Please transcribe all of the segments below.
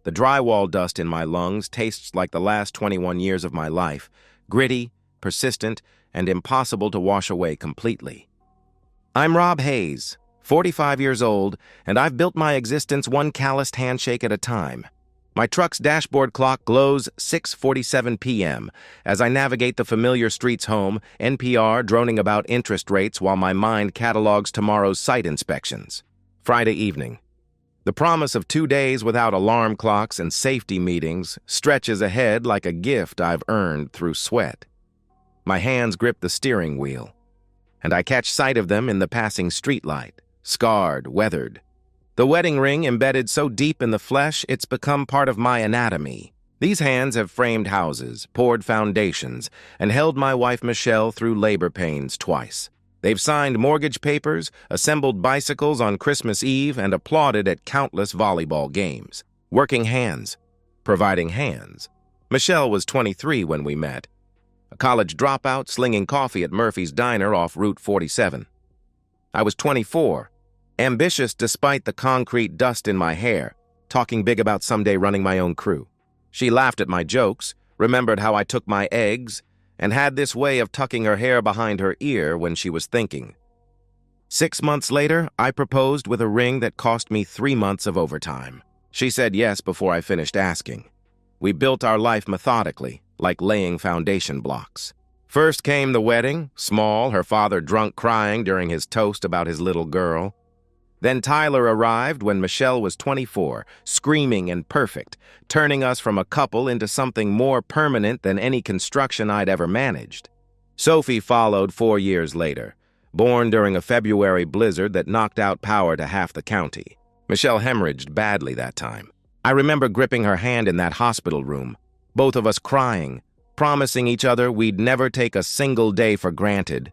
The drywall dust in my lungs tastes like the last 21 years of my life, gritty, persistent, and impossible to wash away completely. I'm Rob Hayes, 45 years old, and I've built my existence one calloused handshake at a time. My truck's dashboard clock glows 6:47 p.m. as I navigate the familiar streets home, NPR droning about interest rates while my mind catalogs tomorrow's site inspections. Friday evening. The promise of 2 days without alarm clocks and safety meetings stretches ahead like a gift I've earned through sweat. My hands grip the steering wheel, and I catch sight of them in the passing streetlight, scarred, weathered. The wedding ring embedded so deep in the flesh it's become part of my anatomy. These hands have framed houses, poured foundations, and held my wife Michelle through labor pains twice. They've signed mortgage papers, assembled bicycles on Christmas Eve, and applauded at countless volleyball games. Working hands, providing hands. Michelle was 23 when we met, a college dropout slinging coffee at Murphy's Diner off Route 47. I was 24, ambitious despite the concrete dust in my hair, talking big about someday running my own crew. She laughed at my jokes, remembered how I took my eggs, and had this way of tucking her hair behind her ear when she was thinking. 6 months later, I proposed with a ring that cost me 3 months of overtime. She said yes before I finished asking. We built our life methodically, like laying foundation blocks. First came the wedding, small, her father drunk crying during his toast about his little girl. Then Tyler arrived when Michelle was 24, screaming and perfect, turning us from a couple into something more permanent than any construction I'd ever managed. Sophie followed 4 years later, born during a February blizzard that knocked out power to half the county. Michelle hemorrhaged badly that time. I remember gripping her hand in that hospital room, both of us crying, promising each other we'd never take a single day for granted.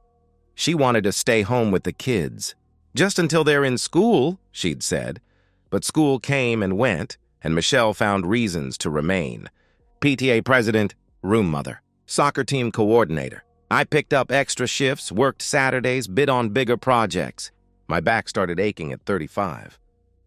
She wanted to stay home with the kids. Just until they're in school, she'd said. But school came and went, and Michelle found reasons to remain. PTA president, room mother, soccer team coordinator. I picked up extra shifts, worked Saturdays, bid on bigger projects. My back started aching at 35.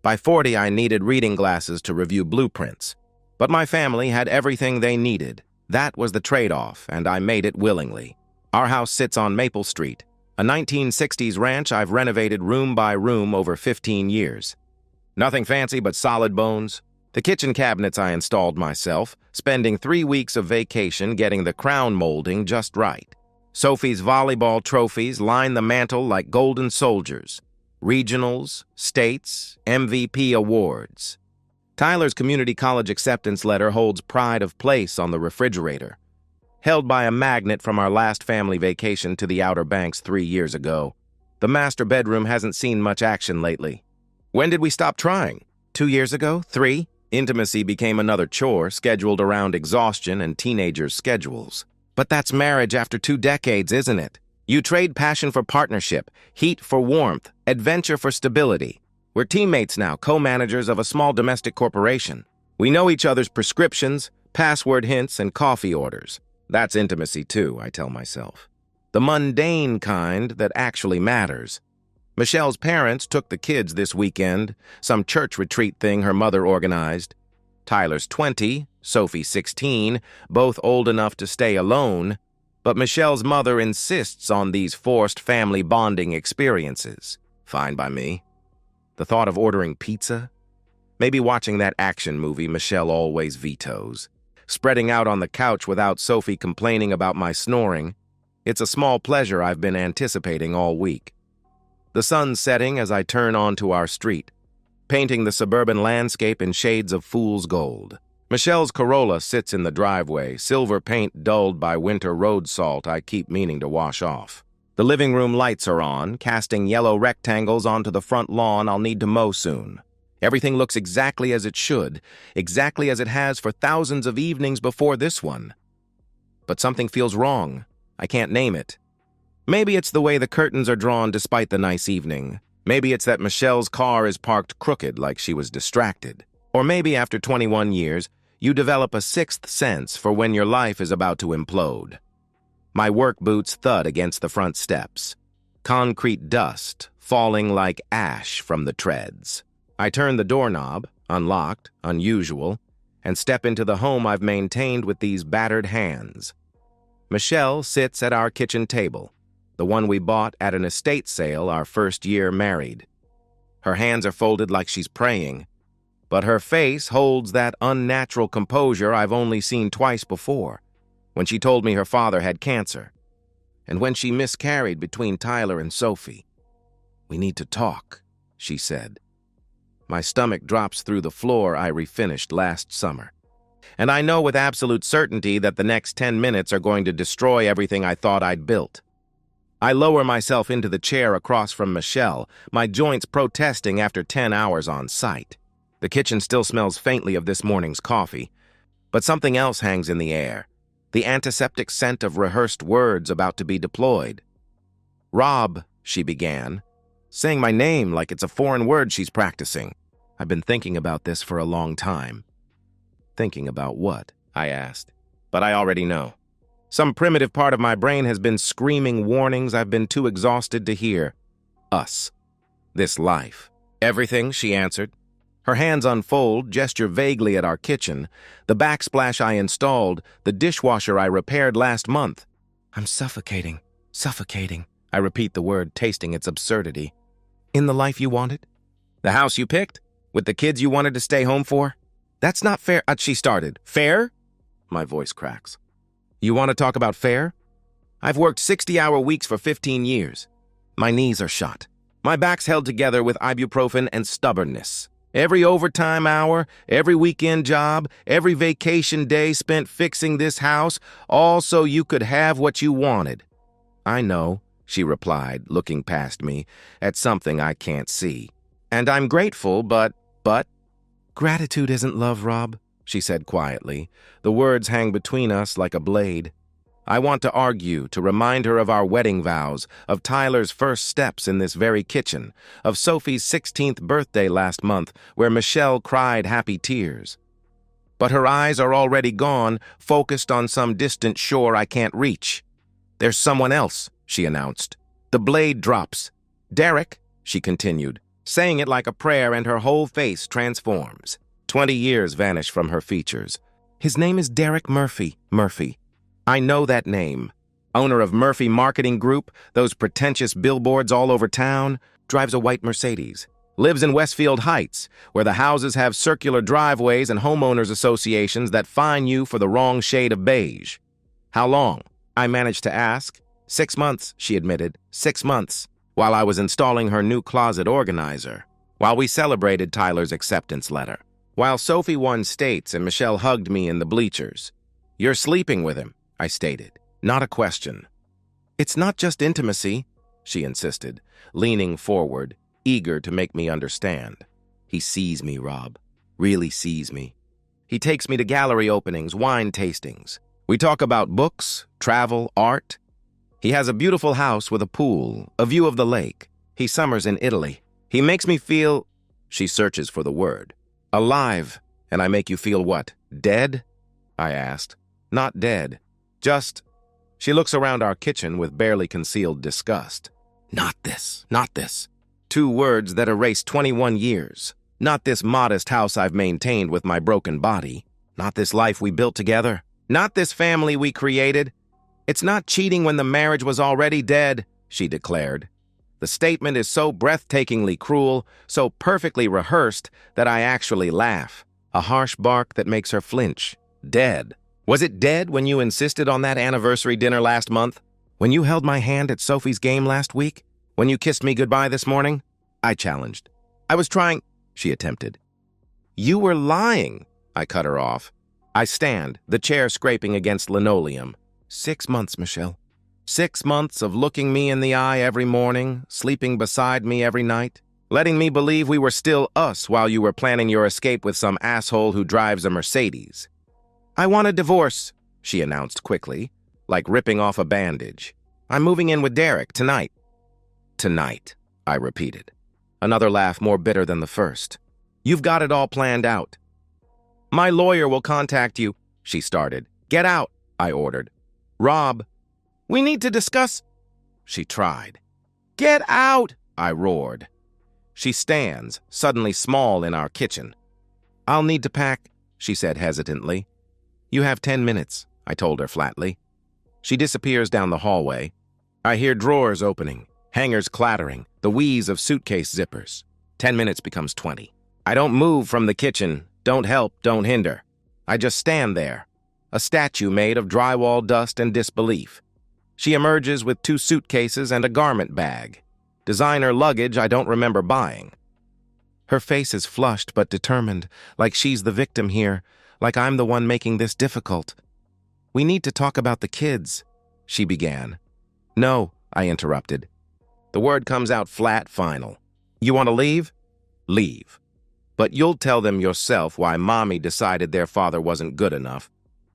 By 40, I needed reading glasses to review blueprints. But my family had everything they needed. That was the trade-off, and I made it willingly. Our house sits on Maple Street, a 1960s ranch I've renovated room by room over 15 years. Nothing fancy but solid bones. The kitchen cabinets I installed myself, spending 3 weeks of vacation getting the crown molding just right. Sophie's volleyball trophies line the mantel like golden soldiers. Regionals, states, MVP awards. Tyler's community college acceptance letter holds pride of place on the refrigerator, held by a magnet from our last family vacation to the Outer Banks 3 years ago. The master bedroom hasn't seen much action lately. When did we stop trying? 2 years ago? 3? Intimacy became another chore scheduled around exhaustion and teenagers' schedules. But that's marriage after 2 decades, isn't it? You trade passion for partnership, heat for warmth, adventure for stability. We're teammates now, co-managers of a small domestic corporation. We know each other's prescriptions, password hints, and coffee orders. That's intimacy too, I tell myself. The mundane kind that actually matters. Michelle's parents took the kids this weekend, some church retreat thing her mother organized. Tyler's 20, Sophie 16, both old enough to stay alone, but Michelle's mother insists on these forced family bonding experiences. Fine by me. The thought of ordering pizza? Maybe watching that action movie Michelle always vetoes. Spreading out on the couch without Sophie complaining about my snoring. It's a small pleasure I've been anticipating all week. The sun's setting as I turn onto our street, painting the suburban landscape in shades of fool's gold. Michelle's Corolla sits in the driveway, silver paint dulled by winter road salt I keep meaning to wash off. The living room lights are on, casting yellow rectangles onto the front lawn I'll need to mow soon. Everything looks exactly as it should, exactly as it has for thousands of evenings before this one. But something feels wrong. I can't name it. Maybe it's the way the curtains are drawn despite the nice evening. Maybe it's that Michelle's car is parked crooked like she was distracted. Or maybe after 21 years, you develop a sixth sense for when your life is about to implode. My work boots thud against the front steps. Concrete dust falling like ash from the treads. I turn the doorknob, unlocked, unusual, and step into the home I've maintained with these battered hands. Michelle sits at our kitchen table, the one we bought at an estate sale our first year married. Her hands are folded like she's praying, but her face holds that unnatural composure I've only seen twice before, when she told me her father had cancer, and when she miscarried between Tyler and Sophie. "We need to talk," she said. My stomach drops through the floor I refinished last summer, and I know with absolute certainty that the next 10 minutes are going to destroy everything I thought I'd built. I lower myself into the chair across from Michelle, my joints protesting after 10 hours on site. The kitchen still smells faintly of this morning's coffee, but something else hangs in the air, the antiseptic scent of rehearsed words about to be deployed. "Rob," she began, saying my name like it's a foreign word she's practicing. I've been thinking about this for a long time. "Thinking about what?" I asked. But I already know. Some primitive part of my brain has been screaming warnings I've been too exhausted to hear. Us. This life. "Everything," she answered. Her hands unfold, gesture vaguely at our kitchen, the backsplash I installed, the dishwasher I repaired last month. "I'm suffocating, suffocating," I repeat the word, tasting its absurdity. "In the life you wanted? The house you picked? With the kids you wanted to stay home for? That's not fair," she started. "Fair?" My voice cracks. "You want to talk about fair? I've worked 60-hour weeks for 15 years. My knees are shot. My back's held together with ibuprofen and stubbornness. Every overtime hour, every weekend job, every vacation day spent fixing this house, all so you could have what you wanted." "I know," she replied, looking past me, at something I can't see. "And I'm grateful, but... Gratitude isn't love, Rob," she said quietly. The words hang between us like a blade. I want to argue, to remind her of our wedding vows, of Tyler's first steps in this very kitchen, of Sophie's 16th birthday last month, where Michelle cried happy tears. But her eyes are already gone, focused on some distant shore I can't reach. "There's someone else," she announced. The blade drops. "Derek," she continued, saying it like a prayer, and her whole face transforms. 20 years vanish from her features. "His name is Derek Murphy. Murphy. I know that name. Owner of Murphy Marketing Group, those pretentious billboards all over town, drives a white Mercedes. Lives in Westfield Heights, where the houses have circular driveways and homeowners associations that fine you for the wrong shade of beige." "How long?" I managed to ask. 6 months, she admitted. 6 months, while I was installing her new closet organizer, while we celebrated Tyler's acceptance letter, while Sophie won states and Michelle hugged me in the bleachers. "You're sleeping with him," I stated, not a question. "It's not just intimacy," she insisted, leaning forward, eager to make me understand. "He sees me, Rob. Really sees me. He takes me to gallery openings, wine tastings. We talk about books, travel, art. He has a beautiful house with a pool, a view of the lake. He summers in Italy. He makes me feel..." She searches for the word. "Alive. And I make you feel what? Dead?" I asked. "Not dead. Just..." She looks around our kitchen with barely concealed disgust. "Not this. Not this." 2 words that erase 21 years. Not this modest house I've maintained with my broken body. Not this life we built together. Not this family we created. "It's not cheating when the marriage was already dead," she declared. The statement is so breathtakingly cruel, so perfectly rehearsed, that I actually laugh. A harsh bark that makes her flinch. "Dead. Was it dead when you insisted on that anniversary dinner last month? When you held my hand at Sophie's game last week? When you kissed me goodbye this morning?" I challenged. "I was trying..." she attempted. "You were lying," I cut her off. I stand, the chair scraping against linoleum. 6 months, Michelle. 6 months of looking me in the eye every morning, sleeping beside me every night, letting me believe we were still us while you were planning your escape with some asshole who drives a Mercedes. "I want a divorce," she announced quickly, like ripping off a bandage. "I'm moving in with Derek tonight." "Tonight," I repeated. Another laugh more bitter than the first. "You've got it all planned out." "My lawyer will contact you," she started. "Get out," I ordered. "Rob, we need to discuss..." she tried. "Get out," I roared. She stands, suddenly small in our kitchen. "I'll need to pack," she said hesitantly. You have 10 minutes, I told her flatly. She disappears down the hallway. I hear drawers opening, hangers clattering, the wheeze of suitcase zippers. 10 minutes becomes 20. I don't move from the kitchen, don't help, don't hinder. I just stand there, a statue made of drywall dust and disbelief. She emerges with 2 suitcases and a garment bag. Designer luggage I don't remember buying. Her face is flushed but determined, like she's the victim here, like I'm the one making this difficult. We need to talk about the kids, she began. No, I interrupted. The word comes out flat, final. You want to leave? Leave. But you'll tell them yourself why Mommy decided their father wasn't good enough,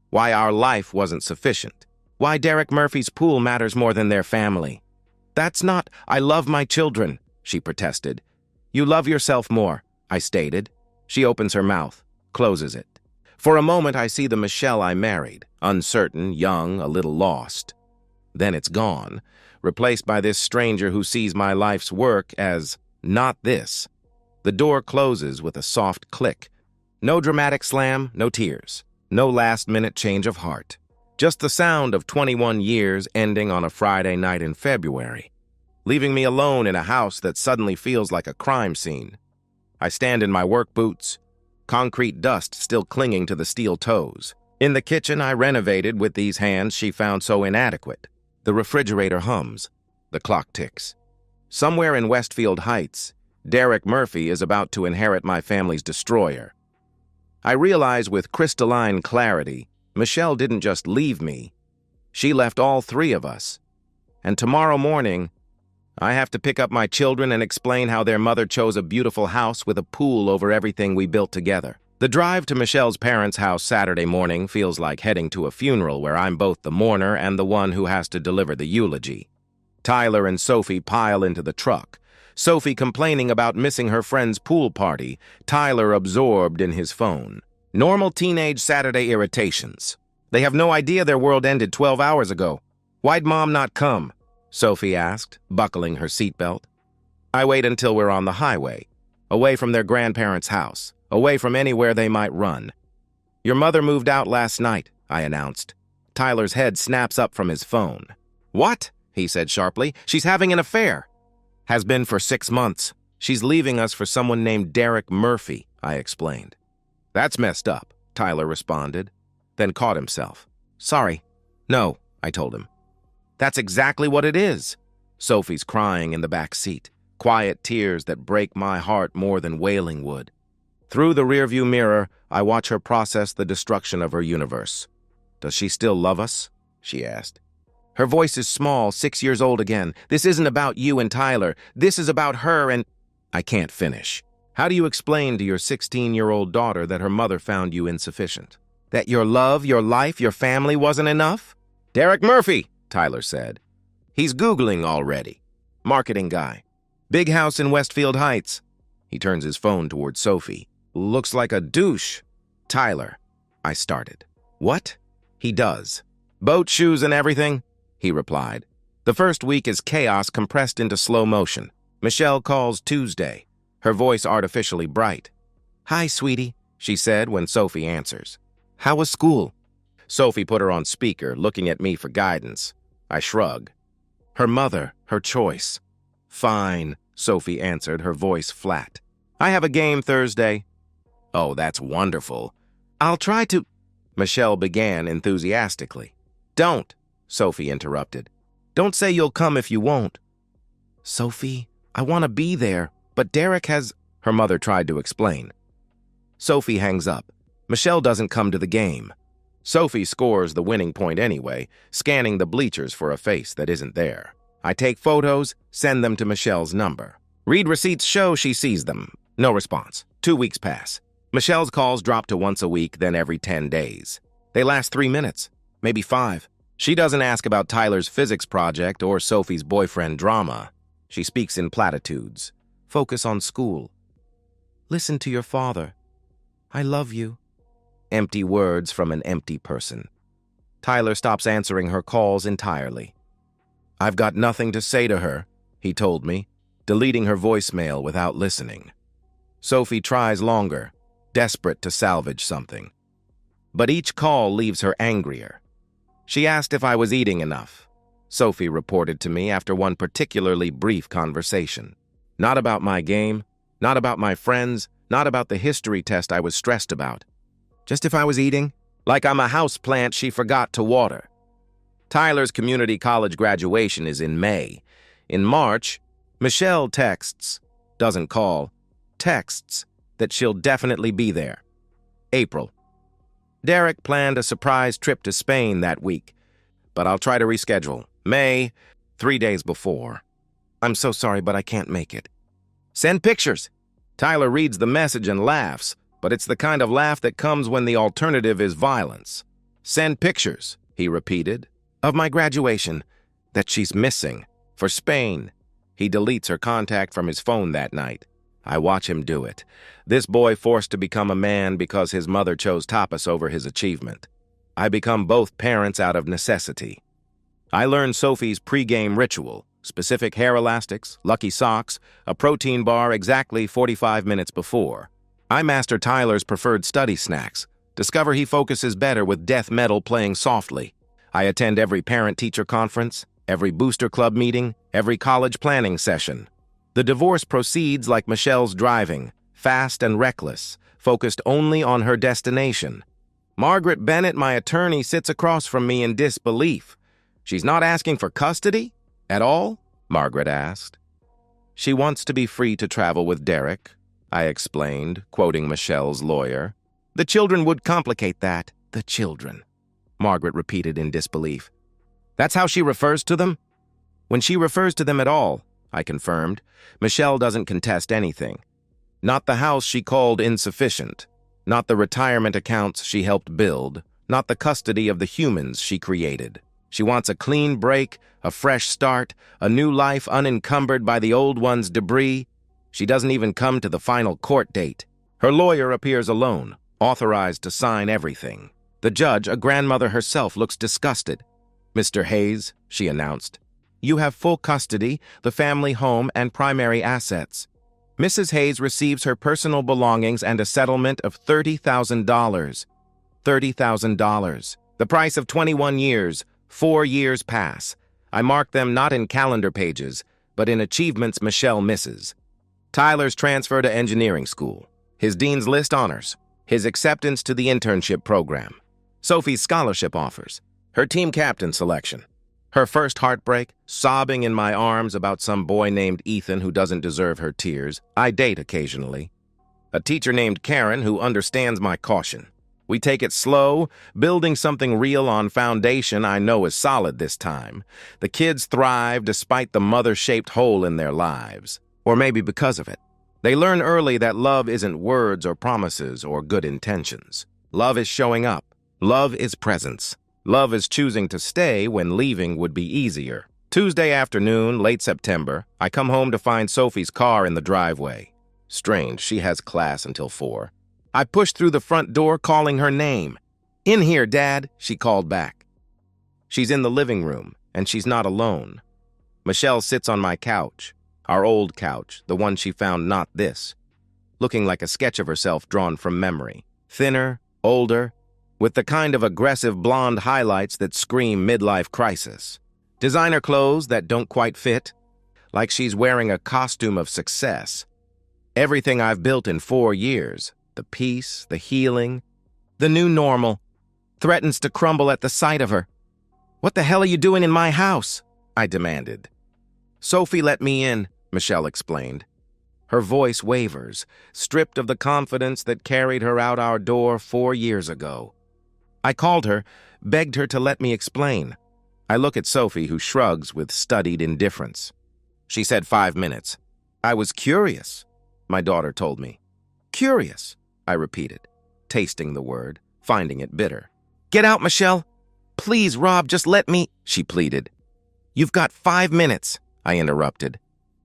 why our life wasn't sufficient, why Derek Murphy's pool matters more than their family. That's not, I love my children, she protested. You love yourself more, I stated. She opens her mouth, closes it. For a moment, I see the Michelle I married, uncertain, young, a little lost. Then it's gone, replaced by this stranger who sees my life's work as not this. The door closes with a soft click. No dramatic slam, no tears, no last-minute change of heart. Just the sound of 21 years ending on a Friday night in February, leaving me alone in a house that suddenly feels like a crime scene. I stand in my work boots, concrete dust still clinging to the steel toes. In the kitchen I renovated with these hands she found so inadequate. The refrigerator hums. The clock ticks. Somewhere in Westfield Heights, Derek Murphy is about to inherit my family's destroyer. I realize with crystalline clarity, Michelle didn't just leave me. She left all 3 of us. And tomorrow morning, I have to pick up my children and explain how their mother chose a beautiful house with a pool over everything we built together. The drive to Michelle's parents' house Saturday morning feels like heading to a funeral where I'm both the mourner and the one who has to deliver the eulogy. Tyler and Sophie pile into the truck. Sophie complaining about missing her friend's pool party, Tyler absorbed in his phone. Normal teenage Saturday irritations. They have no idea their world ended 12 hours ago. Why'd Mom not come? Sophie asked, buckling her seatbelt. I wait until we're on the highway, away from their grandparents' house, away from anywhere they might run. Your mother moved out last night, I announced. Tyler's head snaps up from his phone. What? He said sharply. She's having an affair. Has been for 6 months. She's leaving us for someone named Derek Murphy, I explained. That's messed up, Tyler responded, then caught himself. Sorry. No, I told him. That's exactly what it is. Sophie's crying in the back seat, quiet tears that break my heart more than wailing would. Through the rearview mirror, I watch her process the destruction of her universe. Does she still love us? She asked. Her voice is small, 6 years old again. This isn't about you and Tyler. This is about her and... I can't finish. How do you explain to your 16-year-old daughter that her mother found you insufficient? That your love, your life, your family wasn't enough? Derek Murphy, Tyler said. He's Googling already. Marketing guy. Big house in Westfield Heights. He turns his phone towards Sophie. Looks like a douche. Tyler, I started. What? He does. Boat shoes and everything? He replied. The first week is chaos compressed into slow motion. Michelle calls Tuesday, her voice artificially bright. Hi, sweetie, she said when Sophie answers. How was school? Sophie put her on speaker, looking at me for guidance. I shrug. Her mother, her choice. Fine, Sophie answered, her voice flat. I have a game Thursday. Oh, that's wonderful. I'll try to... Michelle began enthusiastically. Don't, Sophie interrupted. Don't say you'll come if you won't. Sophie, I want to be there, but Derek has... Her mother tried to explain. Sophie hangs up. Michelle doesn't come to the game. Sophie scores the winning point anyway, scanning the bleachers for a face that isn't there. I take photos, send them to Michelle's number. Read receipts show she sees them. No response. 2 weeks pass. Michelle's calls drop to once a week, then every 10 days. They last 3 minutes, maybe 5. She doesn't ask about Tyler's physics project or Sophie's boyfriend drama. She speaks in platitudes. Focus on school. Listen to your father. I love you. Empty words from an empty person. Tyler stops answering her calls entirely. I've got nothing to say to her, he told me, deleting her voicemail without listening. Sophie tries longer, desperate to salvage something. but each call leaves her angrier. She asked if I was eating enough, Sophie reported to me after one particularly brief conversation. Not about my game, not about my friends, not about the history test I was stressed about. Just if I was eating, like I'm a house plant she forgot to water. Tyler's community college graduation is in May. In March, Michelle doesn't call, texts that she'll definitely be there. April. Derek planned a surprise trip to Spain that week, but I'll try to reschedule. May, 3 days before. I'm so sorry, but I can't make it. Send pictures. Tyler reads the message and laughs, but it's the kind of laugh that comes when the alternative is violence. Send pictures, he repeated, of my graduation, that she's missing, for Spain. He deletes her contact from his phone that night. I watch him do it. This boy forced to become a man because his mother chose tapas over his achievement. I become both parents out of necessity. I learn Sophie's pre-game ritual, specific hair elastics, lucky socks, a protein bar exactly 45 minutes before. I master Tyler's preferred study snacks, discover he focuses better with death metal playing softly. I attend every parent-teacher conference, every booster club meeting, every college planning session. The divorce proceeds like Michelle's driving, fast and reckless, focused only on her destination. Margaret Bennett, my attorney, sits across from me in disbelief. She's not asking for custody? At all? Margaret asked. She wants to be free to travel with Derek, I explained, quoting Michelle's lawyer. The children would complicate that. The children, Margaret repeated in disbelief. That's how she refers to them? When she refers to them at all, I confirmed. Michelle doesn't contest anything. Not the house she called insufficient, not the retirement accounts she helped build, not the custody of the humans she created. She wants a clean break, a fresh start, a new life unencumbered by the old one's debris. She doesn't even come to the final court date. Her lawyer appears alone, authorized to sign everything. The judge, a grandmother herself, looks disgusted. Mr. Hayes, she announced, you have full custody, the family home, and primary assets. Mrs. Hayes receives her personal belongings and a settlement of $30,000. $30,000. The price of 21 years. 4 years pass. I mark them not in calendar pages, but in achievements Michelle misses. Tyler's transfer to engineering school. His dean's list honors. His acceptance to the internship program. Sophie's scholarship offers. Her team captain selection. Her first heartbreak, sobbing in my arms about some boy named Ethan who doesn't deserve her tears. I date occasionally. A teacher named Karen who understands my caution. We take it slow, building something real on foundation I know is solid this time. The kids thrive despite the mother-shaped hole in their lives. Or maybe because of it. They learn early that love isn't words or promises or good intentions. Love is showing up. Love is presence. Love is choosing to stay when leaving would be easier. Tuesday afternoon, late September, I come home to find Sophie's car in the driveway. Strange, she has class until 4. I pushed through the front door, calling her name. In here, Dad, she called back. She's in the living room, and she's not alone. Michelle sits on my couch, our old couch, the one she found not this, looking like a sketch of herself drawn from memory. Thinner, older, with the kind of aggressive blonde highlights that scream midlife crisis. Designer clothes that don't quite fit, like she's wearing a costume of success. Everything I've built in 4 years, the peace, the healing, the new normal, threatens to crumble at the sight of her. What the hell are you doing in my house? I demanded. Sophie let me in, Michelle explained. Her voice wavers, stripped of the confidence that carried her out our door 4 years ago. I called her, begged her to let me explain. I look at Sophie, who shrugs with studied indifference. She said 5 minutes. I was curious, my daughter told me. Curious, I repeated, tasting the word, finding it bitter. Get out, Michelle. Please, Rob, just let me, she pleaded. You've got 5 minutes, I interrupted.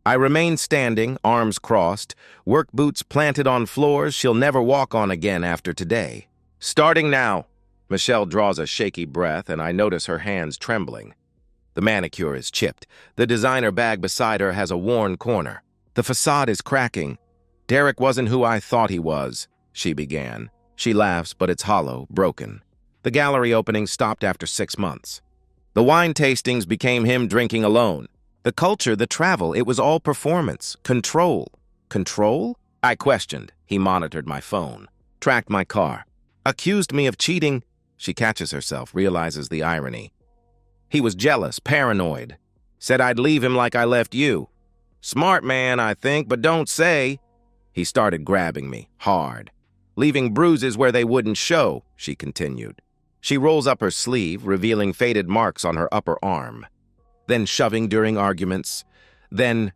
I remained standing, arms crossed, work boots planted on floors she'll never walk on again after today. Starting now. Michelle draws a shaky breath, and I notice her hands trembling. The manicure is chipped. The designer bag beside her has a worn corner. The facade is cracking. Derek wasn't who I thought he was, she began. She laughs, but it's hollow, broken. The gallery opening stopped after 6 months. The wine tastings became him drinking alone. The culture, the travel, it was all performance, control. Control? I questioned. He monitored my phone, tracked my car, accused me of cheating. She catches herself, realizes the irony. He was jealous, paranoid. Said I'd leave him like I left you. Smart man, I think, but don't say. He started grabbing me, hard. Leaving bruises where they wouldn't show, she continued. She rolls up her sleeve, revealing faded marks on her upper arm. Then shoving during arguments. Then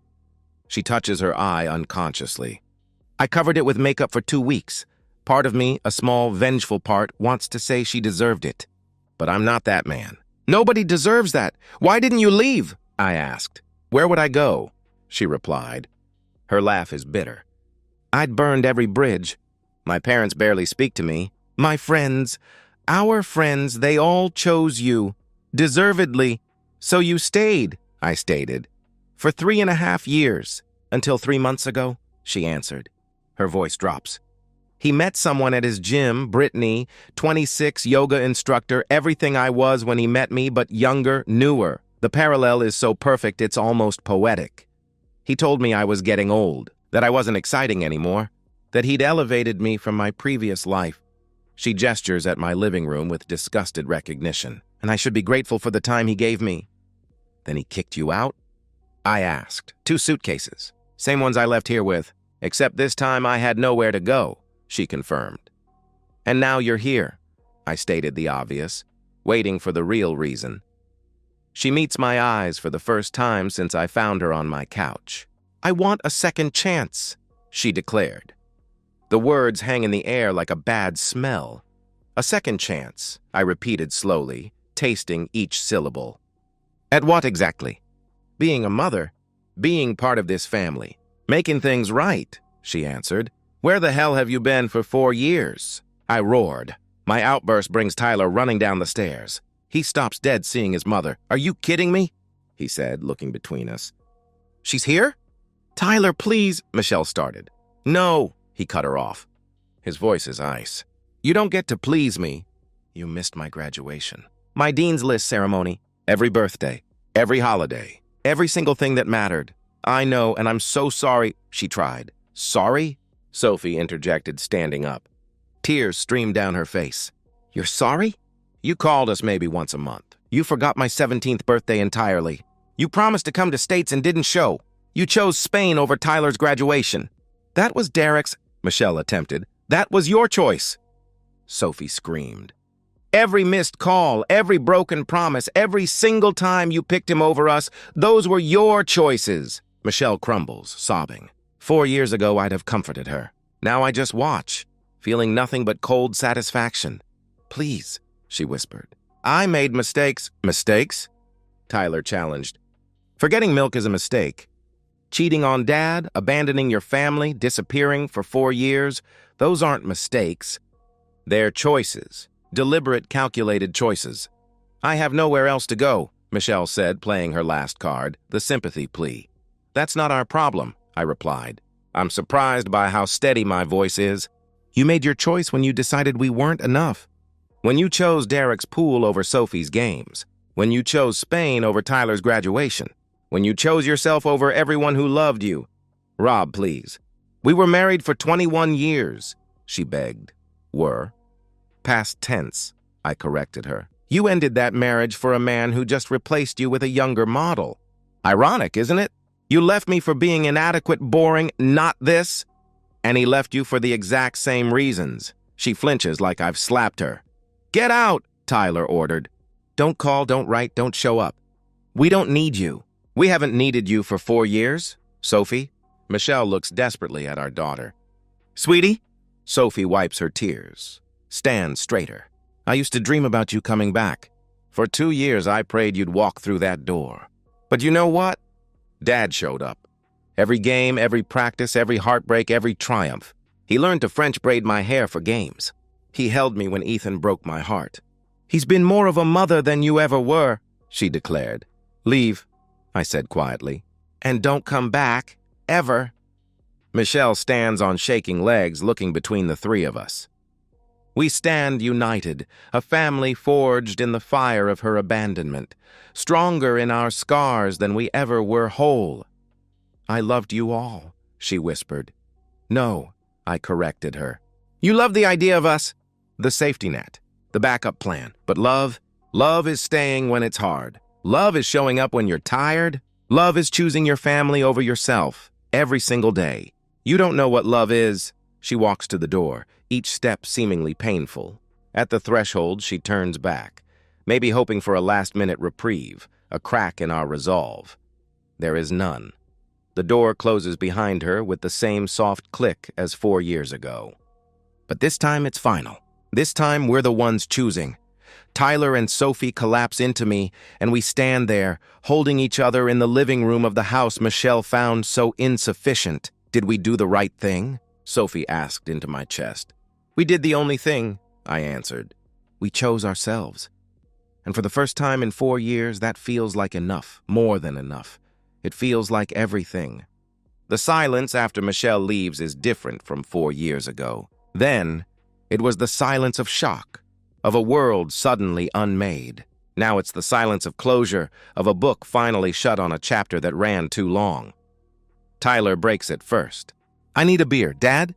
she touches her eye unconsciously. I covered it with makeup for 2 weeks. Part of me, a small, vengeful part, wants to say she deserved it. But I'm not that man. Nobody deserves that. Why didn't you leave? I asked. Where would I go? She replied. Her laugh is bitter. I'd burned every bridge. My parents barely speak to me. My friends, our friends, they all chose you. Deservedly. So you stayed, I stated. For 3.5 years. Until 3 months ago, she answered. Her voice drops. He met someone at his gym, Brittany, 26, yoga instructor, everything I was when he met me, but younger, newer. The parallel is so perfect it's almost poetic. He told me I was getting old, that I wasn't exciting anymore, that he'd elevated me from my previous life. She gestures at my living room with disgusted recognition, and I should be grateful for the time he gave me. Then he kicked you out? I asked. 2 suitcases, same ones I left here with, except this time I had nowhere to go, she confirmed. And now you're here, I stated the obvious, waiting for the real reason. She meets my eyes for the first time since I found her on my couch. I want a second chance, she declared. The words hang in the air like a bad smell. A second chance, I repeated slowly, tasting each syllable. At what exactly? Being a mother, being part of this family, making things right, she answered. Where the hell have you been for 4 years? I roared. My outburst brings Tyler running down the stairs. He stops dead seeing his mother. Are you kidding me? He said, looking between us. She's here? Tyler, please, Michelle started. No, he cut her off. His voice is ice. You don't get to please me. You missed my graduation. My dean's list ceremony. Every birthday. Every holiday. Every single thing that mattered. I know, and I'm so sorry, she tried. Sorry? Sophie interjected, standing up. Tears streamed down her face. You're sorry? You called us maybe once a month. You forgot my 17th birthday entirely. You promised to come to States and didn't show. You chose Spain over Tyler's graduation. That was Derek's, Michelle attempted. That was your choice. Sophie screamed. Every missed call, every broken promise, every single time you picked him over us, those were your choices. Michelle crumbles, sobbing. 4 years ago, I'd have comforted her. Now I just watch, feeling nothing but cold satisfaction. Please, she whispered. I made mistakes. Mistakes? Tyler challenged. Forgetting Milk is a mistake. Cheating on Dad, abandoning your family, disappearing for 4 years, those aren't mistakes. They're choices. Deliberate, calculated choices. I have nowhere else to go, Michelle said, playing her last card, the sympathy plea. That's not our problem, I replied. I'm surprised by how steady my voice is. You made your choice when you decided we weren't enough. When you chose Derek's pool over Sophie's games. When you chose Spain over Tyler's graduation. When you chose yourself over everyone who loved you. Rob, please. We were married for 21 years, she begged. Were. Past tense, I corrected her. You ended that marriage for a man who just replaced you with a younger model. Ironic, isn't it? You left me for being inadequate, boring, not this. And he left you for the exact same reasons. She flinches like I've slapped her. Get out, Tyler ordered. Don't call, don't write, don't show up. We don't need you. We haven't needed you for 4 years, Sophie. Michelle looks desperately at our daughter. Sweetie? Sophie wipes her tears. Stand straighter. I used to dream about you coming back. For 2 years, I prayed you'd walk through that door. But you know what? Dad showed up. Every game, every practice, every heartbreak, every triumph. He learned to French braid my hair for games. He held me when Ethan broke my heart. He's been more of a mother than you ever were, she declared. Leave, I said quietly. And don't come back, ever. Michelle stands on shaking legs, looking between the 3 of us. We stand united, a family forged in the fire of her abandonment, stronger in our scars than we ever were whole. I loved you all, she whispered. No, I corrected her. You love the idea of us, the safety net, the backup plan. But love is staying when it's hard. Love is showing up when you're tired. Love is choosing your family over yourself every single day. You don't know what love is. She walks to the door, each step seemingly painful. At the threshold, she turns back, maybe hoping for a last-minute reprieve, a crack in our resolve. There is none. The door closes behind her with the same soft click as 4 years ago. But this time it's final. This time we're the ones choosing. Tyler and Sophie collapse into me, and we stand there, holding each other in the living room of the house Michelle found so insufficient. Did we do the right thing? Sophie asked into my chest. We did the only thing, I answered. We chose ourselves. And for the first time in 4 years, that feels like enough, more than enough. It feels like everything. The silence after Michelle leaves is different from 4 years ago. Then, it was the silence of shock, of a world suddenly unmade. Now it's the silence of closure, of a book finally shut on a chapter that ran too long. Tyler breaks it first. I need a beer, Dad?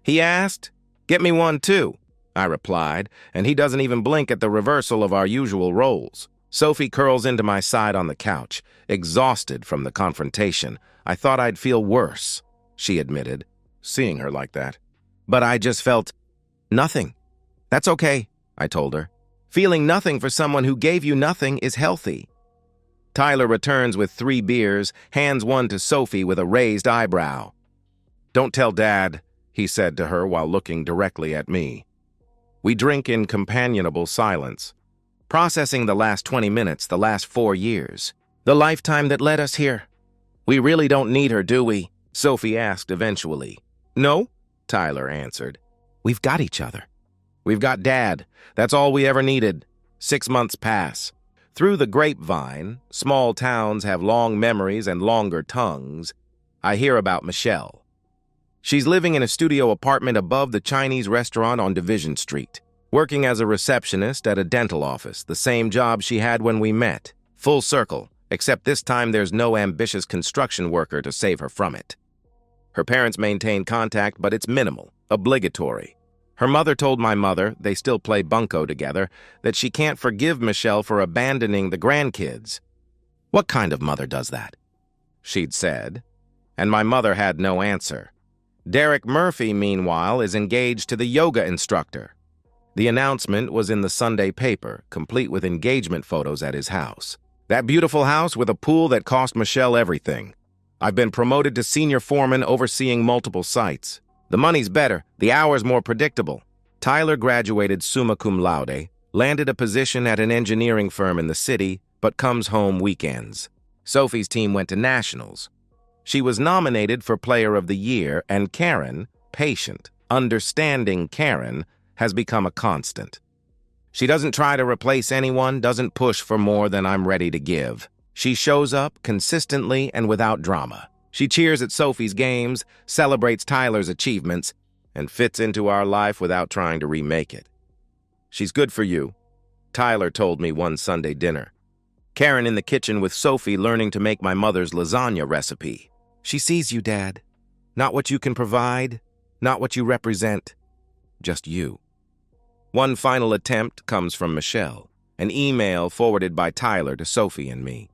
He asked. Get me one too, I replied, and he doesn't even blink at the reversal of our usual roles. Sophie curls into my side on the couch, exhausted from the confrontation. I thought I'd feel worse, she admitted, seeing her like that. But I just felt nothing. That's okay, I told her. Feeling nothing for someone who gave you nothing is healthy. Tyler returns with 3 beers, hands one to Sophie with a raised eyebrow. Don't tell Dad, he said to her while looking directly at me. We drink in companionable silence, processing the last 20 minutes, the last 4 years, the lifetime that led us here. We really don't need her, do we? Sophie asked eventually. No, Tyler answered. We've got each other. We've got Dad. That's all we ever needed. 6 months pass. Through the grapevine, small towns have long memories and longer tongues. I hear about Michelle. She's living in a studio apartment above the Chinese restaurant on Division Street, working as a receptionist at a dental office, the same job she had when we met. Full circle, except this time there's no ambitious construction worker to save her from it. Her parents maintain contact, but it's minimal, obligatory. Her mother told my mother, they still play bunco together, that she can't forgive Michelle for abandoning the grandkids. What kind of mother does that? She'd said, and my mother had no answer. Derek Murphy, meanwhile, is engaged to the yoga instructor. The announcement was in the Sunday paper, complete with engagement photos at his house. That beautiful house with a pool that cost Michelle everything. I've been promoted to senior foreman overseeing multiple sites. The money's better, the hours more predictable. Tyler graduated summa cum laude, landed a position at an engineering firm in the city, but comes home weekends. Sophie's team went to nationals. She was nominated for Player of the Year, and Karen, patient, understanding Karen, has become a constant. She doesn't try to replace anyone, doesn't push for more than I'm ready to give. She shows up consistently and without drama. She cheers at Sophie's games, celebrates Tyler's achievements, and fits into our life without trying to remake it. She's good for you, Tyler told me one Sunday dinner. Karen in the kitchen with Sophie learning to make my mother's lasagna recipe. She sees you, Dad. Not what you can provide, not what you represent, just you. One final attempt comes from Michelle, an email forwarded by Tyler to Sophie and me.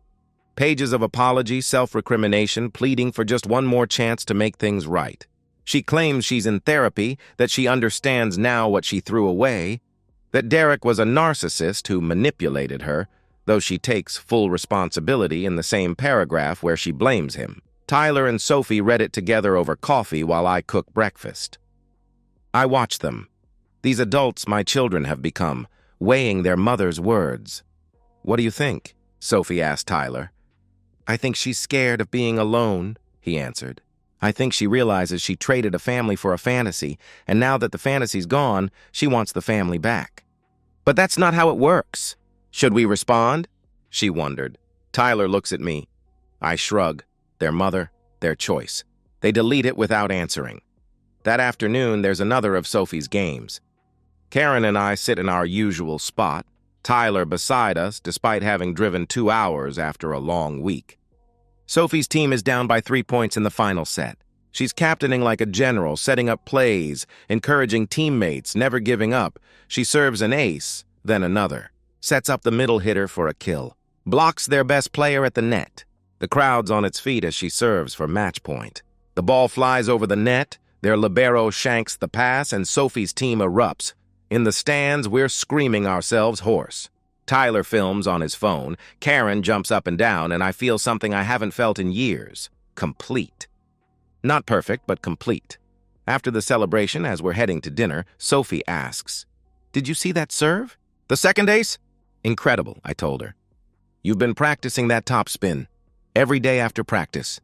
Pages of apology, self-recrimination, pleading for just one more chance to make things right. She claims she's in therapy, that she understands now what she threw away, that Derek was a narcissist who manipulated her, though she takes full responsibility in the same paragraph where she blames him. Tyler and Sophie read it together over coffee while I cooked breakfast. I watched them. These adults my children have become, weighing their mother's words. What do you think? Sophie asked Tyler. I think she's scared of being alone, he answered. I think she realizes she traded a family for a fantasy, and now that the fantasy's gone, she wants the family back. But that's not how it works. Should we respond? She wondered. Tyler looks at me. I shrug. Their mother, their choice. They delete it without answering. That afternoon, there's another of Sophie's games. Karen and I sit in our usual spot, Tyler beside us despite having driven 2 hours after a long week. Sophie's team is down by 3 points in the final set. She's captaining like a general, setting up plays, encouraging teammates, never giving up. She serves an ace, then another. Sets up the middle hitter for a kill. Blocks their best player at the net. The crowd's on its feet as she serves for match point. The ball flies over the net, their libero shanks the pass, and Sophie's team erupts. In the stands, we're screaming ourselves hoarse. Tyler films on his phone, Karen jumps up and down, and I feel something I haven't felt in years. Complete. Not perfect, but complete. After the celebration, as we're heading to dinner, Sophie asks, "Did you see that serve? The second ace?" "Incredible," I told her. "You've been practicing that topspin every day after practice."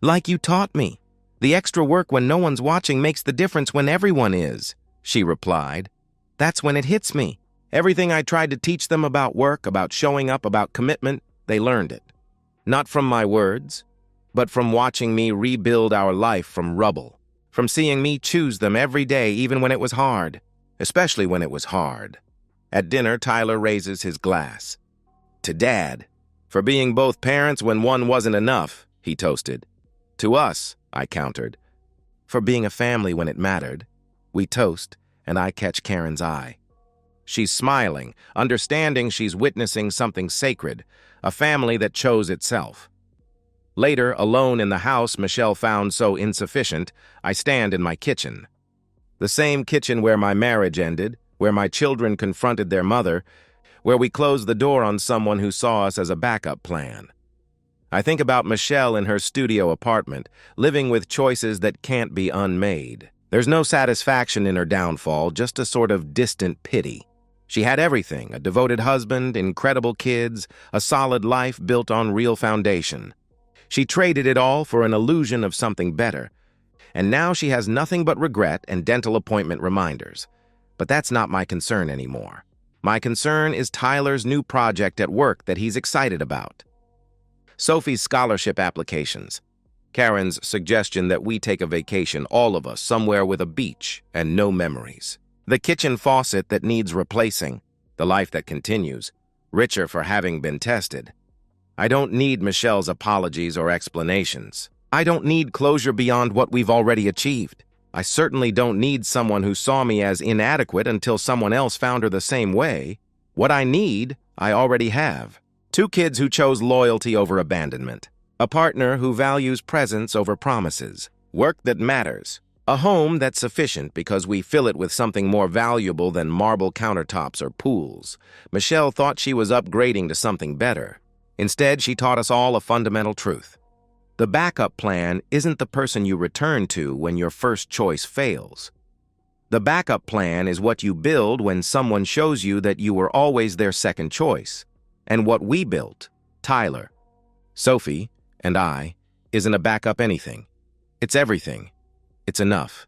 "Like you taught me. The extra work when no one's watching makes the difference when everyone is," she replied. "That's when it hits me. Everything I tried to teach them about work, about showing up, about commitment, they learned it. Not from my words, but from watching me rebuild our life from rubble, from seeing me choose them every day even when it was hard, especially when it was hard." At dinner, Tyler raises his glass. "To Dad, for being both parents when one wasn't enough," he toasted. "To us," I countered. "For being a family when it mattered." We toast, and I catch Karen's eye. She's smiling, understanding she's witnessing something sacred, a family that chose itself. Later, alone in the house Michelle found so insufficient, I stand in my kitchen. The same kitchen where my marriage ended, where my children confronted their mother, where we closed the door on someone who saw us as a backup plan. I think about Michelle in her studio apartment, living with choices that can't be unmade. There's no satisfaction in her downfall, just a sort of distant pity. She had everything, a devoted husband, incredible kids, a solid life built on real foundation. She traded it all for an illusion of something better, and now she has nothing but regret and dental appointment reminders. But that's not my concern anymore. My concern is Tyler's new project at work that he's excited about. Sophie's scholarship applications. Karen's suggestion that we take a vacation, all of us, somewhere with a beach and no memories. The kitchen faucet that needs replacing. The life that continues, richer for having been tested. I don't need Michelle's apologies or explanations. I don't need closure beyond what we've already achieved. I certainly don't need someone who saw me as inadequate until someone else found her the same way. What I need, I already have. 2 kids who chose loyalty over abandonment. A partner who values presence over promises. Work that matters. A home that's sufficient because we fill it with something more valuable than marble countertops or pools. Michelle thought she was upgrading to something better. Instead, she taught us all a fundamental truth. The backup plan isn't the person you return to when your first choice fails. The backup plan is what you build when someone shows you that you were always their second choice. And what we built, Tyler, Sophie, and I, isn't a backup anything. It's everything. It's enough.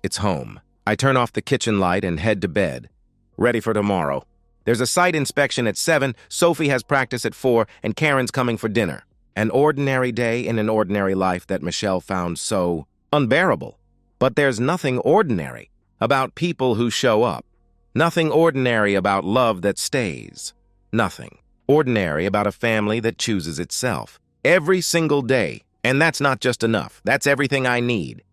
It's home. I turn off the kitchen light and head to bed, ready for tomorrow. There's a site inspection at 7, Sophie has practice at 4, and Karen's coming for dinner. An ordinary day in an ordinary life that Michelle found so unbearable. But there's nothing ordinary about people who show up. Nothing ordinary about love that stays. Nothing ordinary about a family that chooses itself. Every single day. And that's not just enough. That's everything I need.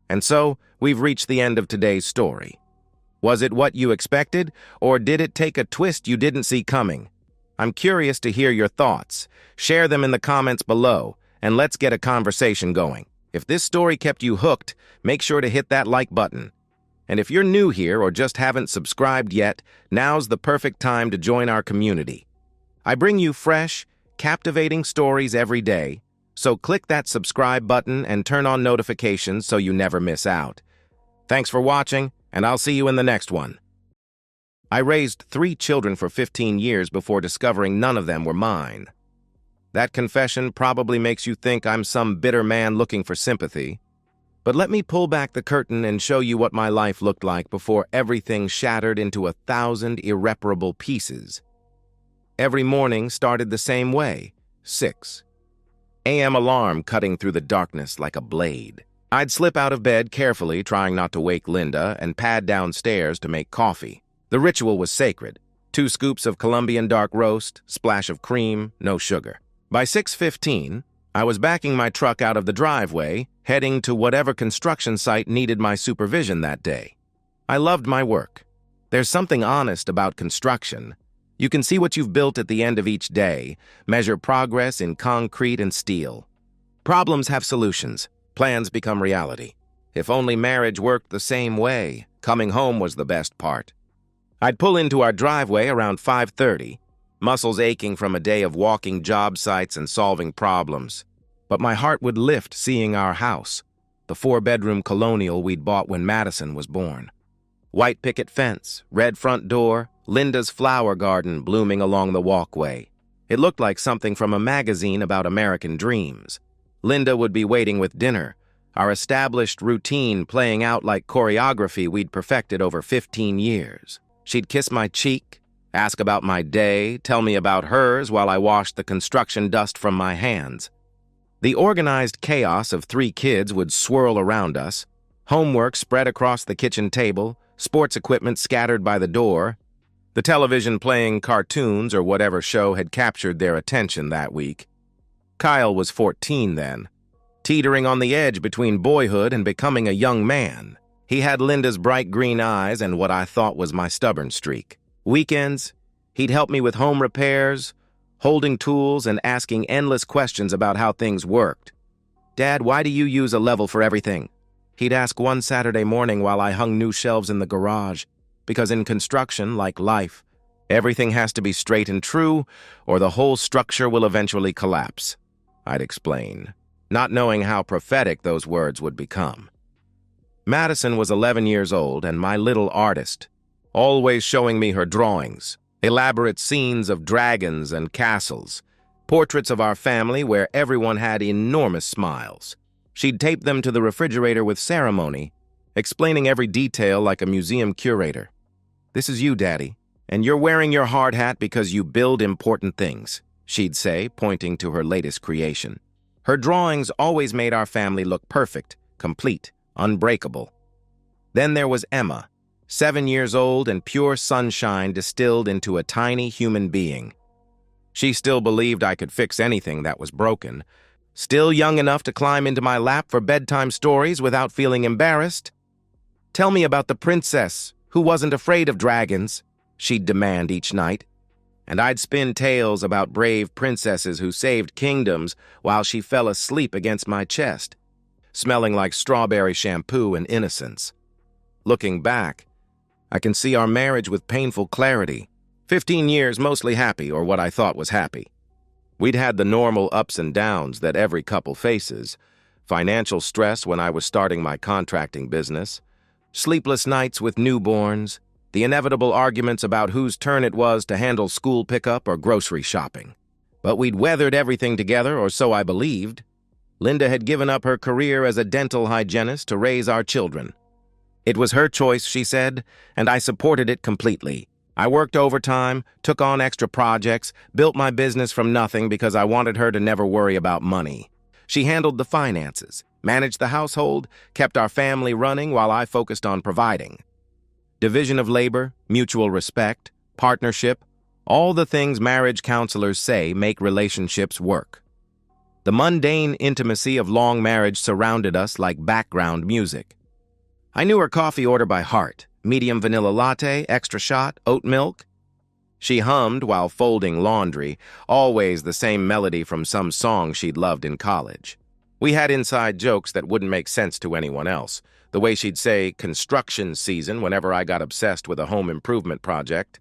And so, we've reached the end of today's story. Was it what you expected, or did it take a twist you didn't see coming? I'm curious to hear your thoughts. Share them in the comments below, and let's get a conversation going. If this story kept you hooked, make sure to hit that like button. And if you're new here or just haven't subscribed yet, now's the perfect time to join our community. I bring you fresh, captivating stories every day, so click that subscribe button and turn on notifications so you never miss out. Thanks for watching, and I'll see you in the next one. I raised 3 children for 15 years before discovering none of them were mine. That confession probably makes you think I'm some bitter man looking for sympathy. But let me pull back the curtain and show you what my life looked like before everything shattered into 1,000 irreparable pieces. Every morning started the same way, 6 a.m. alarm cutting through the darkness like a blade. I'd slip out of bed carefully, trying not to wake Linda, and pad downstairs to make coffee. The ritual was sacred. 2 scoops of Colombian dark roast, splash of cream, no sugar. By 6:15, I was backing my truck out of the driveway, heading to whatever construction site needed my supervision that day. I loved my work. There's something honest about construction. You can see what you've built at the end of each day, measure progress in concrete and steel. Problems have solutions. Plans become reality. If only marriage worked the same way, coming home was the best part. I'd pull into our driveway around 5:30, muscles aching from a day of walking job sites and solving problems. But my heart would lift seeing our house, the 4-bedroom colonial we'd bought when Madison was born. White picket fence, red front door, Linda's flower garden blooming along the walkway. It looked like something from a magazine about American dreams. Linda would be waiting with dinner, our established routine playing out like choreography we'd perfected over 15 years. She'd kiss my cheek, ask about my day, tell me about hers while I washed the construction dust from my hands. The organized chaos of 3 kids would swirl around us, homework spread across the kitchen table, sports equipment scattered by the door, the television playing cartoons or whatever show had captured their attention that week. Kyle was 14 then, teetering on the edge between boyhood and becoming a young man. He had Linda's bright green eyes and what I thought was my stubborn streak. Weekends, he'd help me with home repairs, holding tools and asking endless questions about how things worked. "Dad, why do you use a level for everything?" He'd ask one Saturday morning while I hung new shelves in the garage, because in construction, like life, everything has to be straight and true, or the whole structure will eventually collapse. I'd explain, not knowing how prophetic those words would become. Madison was 11 years old and my little artist, always showing me her drawings, elaborate scenes of dragons and castles, portraits of our family where everyone had enormous smiles. She'd tape them to the refrigerator with ceremony, explaining every detail like a museum curator. "This is you, Daddy, and you're wearing your hard hat because you build important things," she'd say, pointing to her latest creation. Her drawings always made our family look perfect, complete, unbreakable. Then there was Emma, 7 years old and pure sunshine distilled into a tiny human being. She still believed I could fix anything that was broken, still young enough to climb into my lap for bedtime stories without feeling embarrassed. "Tell me about the princess who wasn't afraid of dragons," she'd demand each night. And I'd spin tales about brave princesses who saved kingdoms while she fell asleep against my chest, smelling like strawberry shampoo and innocence. Looking back, I can see our marriage with painful clarity. 15 years mostly happy, or what I thought was happy. We'd had the normal ups and downs that every couple faces. Financial stress when I was starting my contracting business, sleepless nights with newborns, the inevitable arguments about whose turn it was to handle school pickup or grocery shopping. But we'd weathered everything together, or so I believed. Linda had given up her career as a dental hygienist to raise our children. It was her choice, she said, and I supported it completely. I worked overtime, took on extra projects, built my business from nothing because I wanted her to never worry about money. She handled the finances, managed the household, kept our family running while I focused on providing. Division of labor, mutual respect, partnership, all the things marriage counselors say make relationships work. The mundane intimacy of long marriage surrounded us like background music. I knew her coffee order by heart, medium vanilla latte, extra shot, oat milk. She hummed while folding laundry, always the same melody from some song she'd loved in college. We had inside jokes that wouldn't make sense to anyone else, the way she'd say construction season whenever I got obsessed with a home improvement project,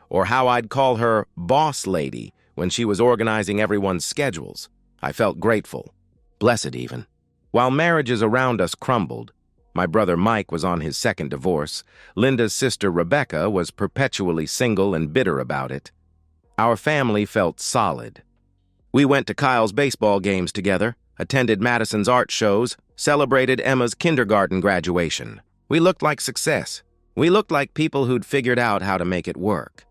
or how I'd call her boss lady when she was organizing everyone's schedules. I felt grateful, blessed even. While marriages around us crumbled, my brother Mike was on his second divorce. Linda's sister Rebecca was perpetually single and bitter about it. Our family felt solid. We went to Kyle's baseball games together, attended Madison's art shows, celebrated Emma's kindergarten graduation. We looked like success. We looked like people who'd figured out how to make it work.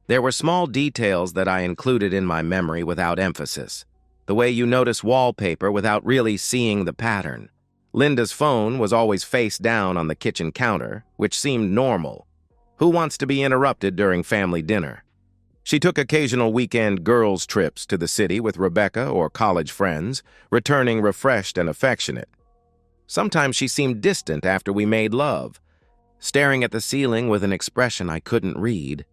There were small details that I included in my memory without emphasis. The way you notice wallpaper without really seeing the pattern. Linda's phone was always face down on the kitchen counter, which seemed normal. Who wants to be interrupted during family dinner? She took occasional weekend girls' trips to the city with Rebecca or college friends, returning refreshed and affectionate. Sometimes she seemed distant after we made love, staring at the ceiling with an expression I couldn't read.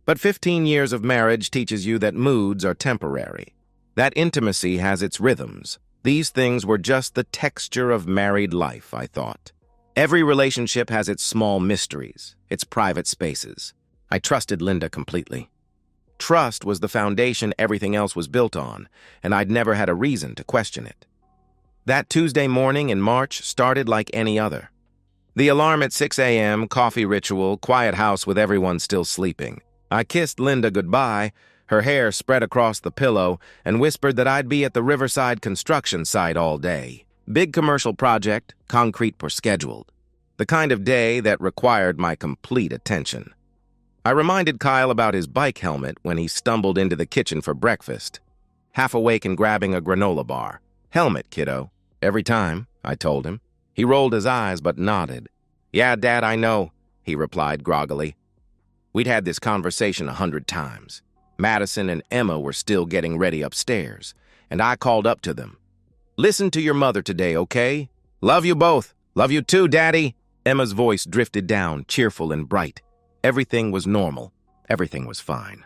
But 15 years of marriage teaches you that moods are temporary, that intimacy has its rhythms. These things were just the texture of married life, I thought. Every relationship has its small mysteries, its private spaces. I trusted Linda completely. Trust was the foundation everything else was built on, and I'd never had a reason to question it. That Tuesday morning in March started like any other. The alarm at 6 a.m., coffee ritual, quiet house with everyone still sleeping. I kissed Linda goodbye, her hair spread across the pillow, and whispered that I'd be at the Riverside construction site all day. Big commercial project, concrete per scheduled. The kind of day that required my complete attention. I reminded Kyle about his bike helmet when he stumbled into the kitchen for breakfast, half awake and grabbing a granola bar. "Helmet, kiddo." "Every time," I told him. He rolled his eyes but nodded. "Yeah, Dad, I know," he replied groggily. We'd had this conversation 100 times. Madison and Emma were still getting ready upstairs, and I called up to them. "Listen to your mother today, okay? Love you both. Love you too, Daddy." Emma's voice drifted down, cheerful and bright. Everything was normal. Everything was fine.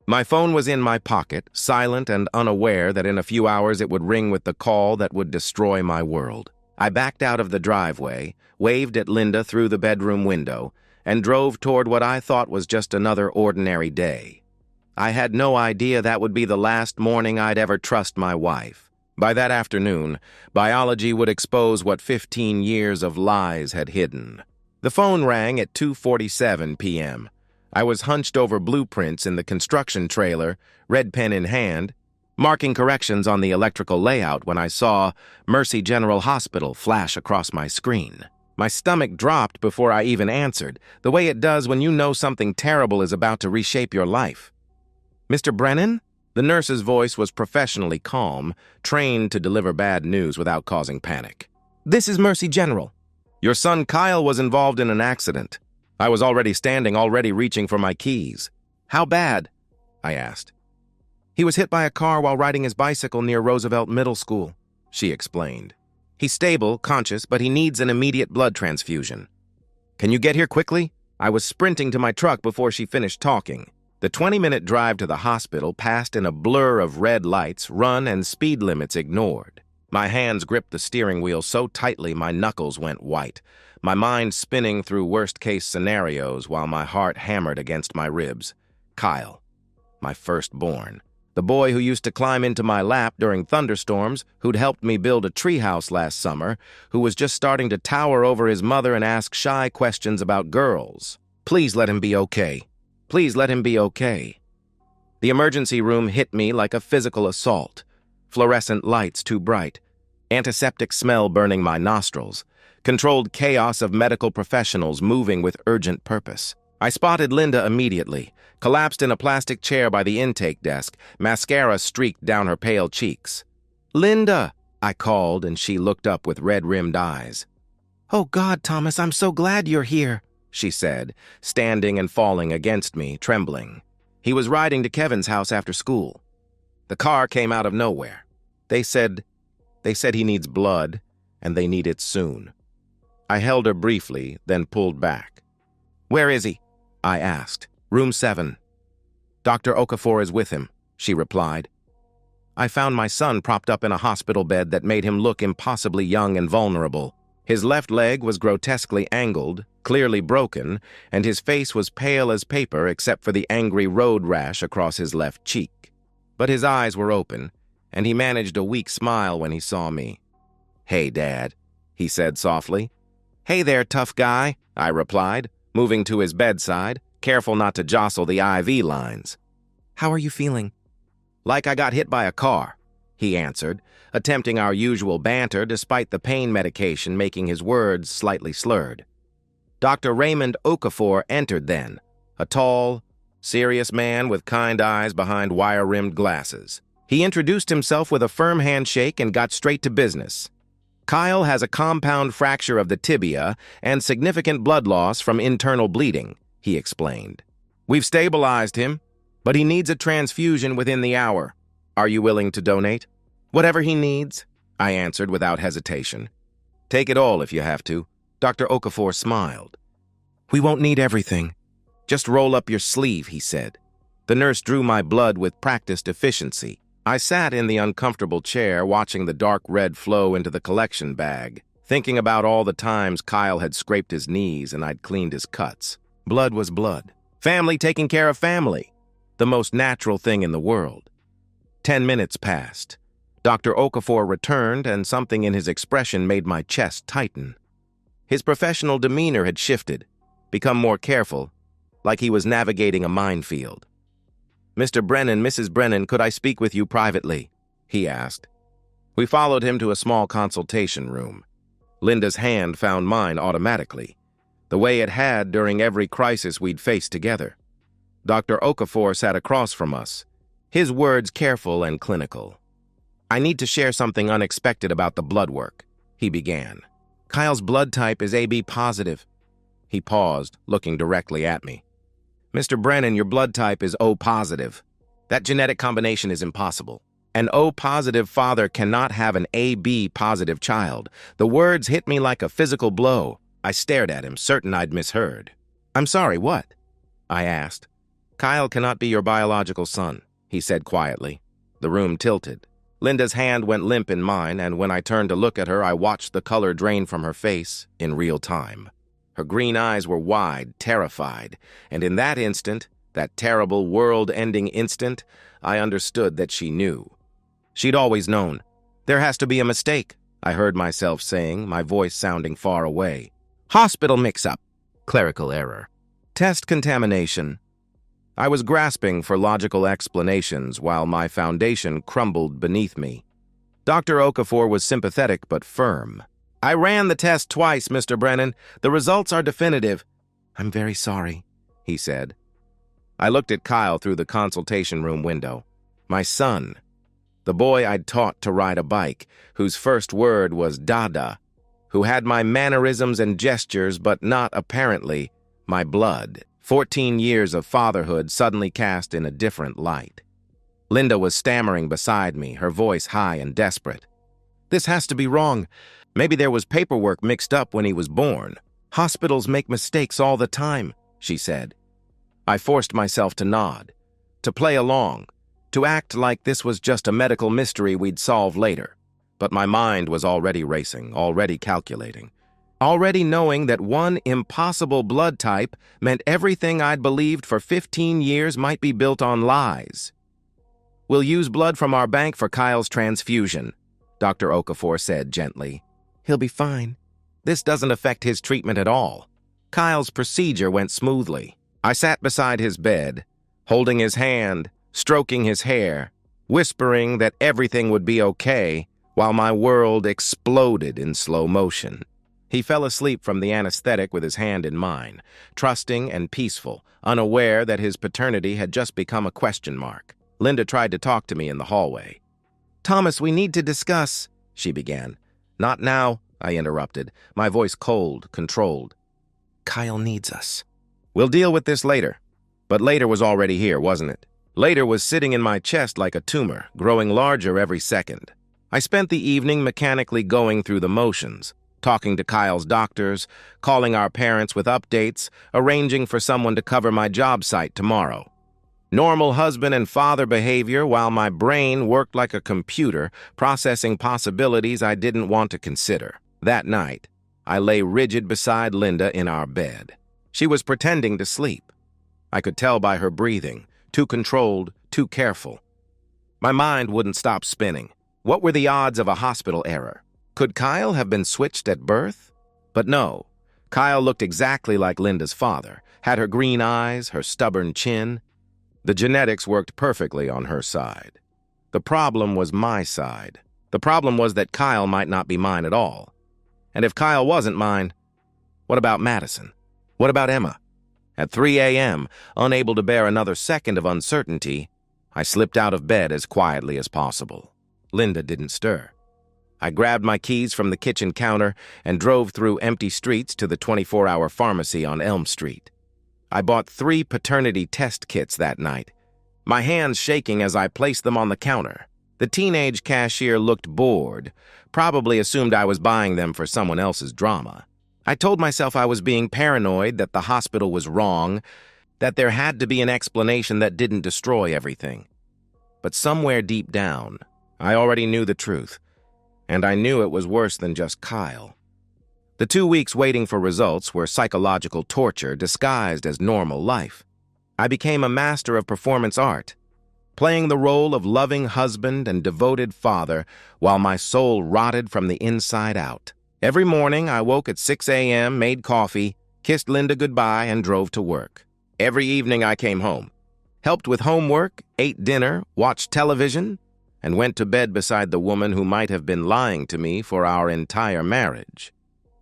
My phone was in my pocket, silent and unaware that in a few hours it would ring with the call that would destroy my world. I backed out of the driveway, waved at Linda through the bedroom window, and drove toward what I thought was just another ordinary day. I had no idea that would be the last morning I'd ever trust my wife. By that afternoon, biology would expose what 15 years of lies had hidden. The phone rang at 2:47 p.m. I was hunched over blueprints in the construction trailer, red pen in hand, marking corrections on the electrical layout when I saw Mercy General Hospital flash across my screen. My stomach dropped before I even answered, the way it does when you know something terrible is about to reshape your life. "Mr. Brennan?" The nurse's voice was professionally calm, trained to deliver bad news without causing panic. "This is Mercy General. Your son Kyle was involved in an accident." I was already standing, already reaching for my keys. "How bad?" I asked. "He was hit by a car while riding his bicycle near Roosevelt Middle School," she explained. "He's stable, conscious, but he needs an immediate blood transfusion." "Can you get here quickly?" I was sprinting to my truck before she finished talking. The 20-minute drive to the hospital passed in a blur of red lights, run and speed limits ignored. My hands gripped the steering wheel so tightly my knuckles went white, my mind spinning through worst-case scenarios while my heart hammered against my ribs. Kyle, my firstborn. The boy who used to climb into my lap during thunderstorms, who'd helped me build a treehouse last summer, who was just starting to tower over his mother and ask shy questions about girls. Please let him be okay. Please let him be okay. The emergency room hit me like a physical assault. Fluorescent lights too bright. Antiseptic smell burning my nostrils. Controlled chaos of medical professionals moving with urgent purpose. I spotted Linda immediately, collapsed in a plastic chair by the intake desk, mascara streaked down her pale cheeks. "Linda!" I called, and she looked up with red-rimmed eyes. "Oh God, Thomas, I'm so glad you're here," she said, standing and falling against me, trembling. He was riding to Kevin's house after school. The car came out of nowhere. They said he needs blood, and they need it soon. I held her briefly, then pulled back. "Where is he?" I asked. "Room 7. Dr. Okafor is with him," she replied. I found my son propped up in a hospital bed that made him look impossibly young and vulnerable. His left leg was grotesquely angled, clearly broken, and his face was pale as paper except for the angry road rash across his left cheek. But his eyes were open, and he managed a weak smile when he saw me. "Hey, Dad," he said softly. "Hey there, tough guy," I replied, moving to his bedside, careful not to jostle the IV lines. "How are you feeling?" "Like I got hit by a car," he answered, attempting our usual banter despite the pain medication making his words slightly slurred. Dr. Raymond Okafor entered then, a tall, serious man with kind eyes behind wire-rimmed glasses. He introduced himself with a firm handshake and got straight to business. Kyle has a compound fracture of the tibia and significant blood loss from internal bleeding, he explained. We've stabilized him, but he needs a transfusion within the hour. Are you willing to donate? Whatever he needs, I answered without hesitation. Take it all if you have to. Dr. Okafor smiled. We won't need everything. Just roll up your sleeve, he said. The nurse drew my blood with practiced efficiency. I sat in the uncomfortable chair watching the dark red flow into the collection bag, thinking about all the times Kyle had scraped his knees and I'd cleaned his cuts. Blood was blood. Family taking care of family. The most natural thing in the world. 10 minutes passed. Dr. Okafor returned, and something in his expression made my chest tighten. His professional demeanor had shifted, become more careful, like he was navigating a minefield. Mr. Brennan, Mrs. Brennan, could I speak with you privately? He asked. We followed him to a small consultation room. Linda's hand found mine automatically, the way it had during every crisis we'd faced together. Dr. Okafor sat across from us, his words careful and clinical. I need to share something unexpected about the blood work, he began. Kyle's blood type is AB positive. He paused, looking directly at me. Mr. Brennan, your blood type is O positive. That genetic combination is impossible. An O positive father cannot have an AB positive child. The words hit me like a physical blow. I stared at him, certain I'd misheard. I'm sorry, what? I asked. Kyle cannot be your biological son, he said quietly. The room tilted. Linda's hand went limp in mine, and when I turned to look at her, I watched the color drain from her face in real time. Her green eyes were wide, terrified, and in that instant, that terrible world-ending instant, I understood that she knew. She'd always known. There has to be a mistake, I heard myself saying, my voice sounding far away. Hospital mix-up. Clerical error. Test contamination. I was grasping for logical explanations while my foundation crumbled beneath me. Dr. Okafor was sympathetic but firm. I ran the test twice, Mr. Brennan. The results are definitive. I'm very sorry, he said. I looked at Kyle through the consultation room window. My son. The boy I'd taught to ride a bike, whose first word was Dada, who had my mannerisms and gestures but not, apparently, my blood. 14 years of fatherhood suddenly cast in a different light. Linda was stammering beside me, her voice high and desperate. This has to be wrong. Maybe there was paperwork mixed up when he was born. Hospitals make mistakes all the time, she said. I forced myself to nod, to play along, to act like this was just a medical mystery we'd solve later. But my mind was already racing, already calculating. Already knowing that one impossible blood type meant everything I'd believed for 15 years might be built on lies. We'll use blood from our bank for Kyle's transfusion, Dr. Okafor said gently. He'll be fine. This doesn't affect his treatment at all. Kyle's procedure went smoothly. I sat beside his bed, holding his hand, stroking his hair, whispering that everything would be okay while my world exploded in slow motion. He fell asleep from the anesthetic with his hand in mine, trusting and peaceful, unaware that his paternity had just become a question mark. Linda tried to talk to me in the hallway. Thomas, we need to discuss, she began. Not now, I interrupted, my voice cold, controlled. Kyle needs us. We'll deal with this later. But later was already here, wasn't it? Later was sitting in my chest like a tumor, growing larger every second. I spent the evening mechanically going through the motions, talking to Kyle's doctors, calling our parents with updates, arranging for someone to cover my job site tomorrow. Normal husband and father behavior while my brain worked like a computer, processing possibilities I didn't want to consider. That night, I lay rigid beside Linda in our bed. She was pretending to sleep. I could tell by her breathing, too controlled, too careful. My mind wouldn't stop spinning. What were the odds of a hospital error? Could Kyle have been switched at birth? But no. Kyle looked exactly like Linda's father, had her green eyes, her stubborn chin. The genetics worked perfectly on her side. The problem was my side. The problem was that Kyle might not be mine at all. And if Kyle wasn't mine, what about Madison? What about Emma? At 3 a.m., unable to bear another second of uncertainty, I slipped out of bed as quietly as possible. Linda didn't stir. I grabbed my keys from the kitchen counter and drove through empty streets to the 24-hour pharmacy on Elm Street. I bought 3 paternity test kits that night, my hands shaking as I placed them on the counter. The teenage cashier looked bored, probably assumed I was buying them for someone else's drama. I told myself I was being paranoid, that the hospital was wrong, that there had to be an explanation that didn't destroy everything. But somewhere deep down, I already knew the truth, and I knew it was worse than just Kyle. The 2 weeks waiting for results were psychological torture disguised as normal life. I became a master of performance art, playing the role of loving husband and devoted father while my soul rotted from the inside out. Every morning, I woke at 6 a.m., made coffee, kissed Linda goodbye, and drove to work. Every evening, I came home, helped with homework, ate dinner, watched television, and went to bed beside the woman who might have been lying to me for our entire marriage.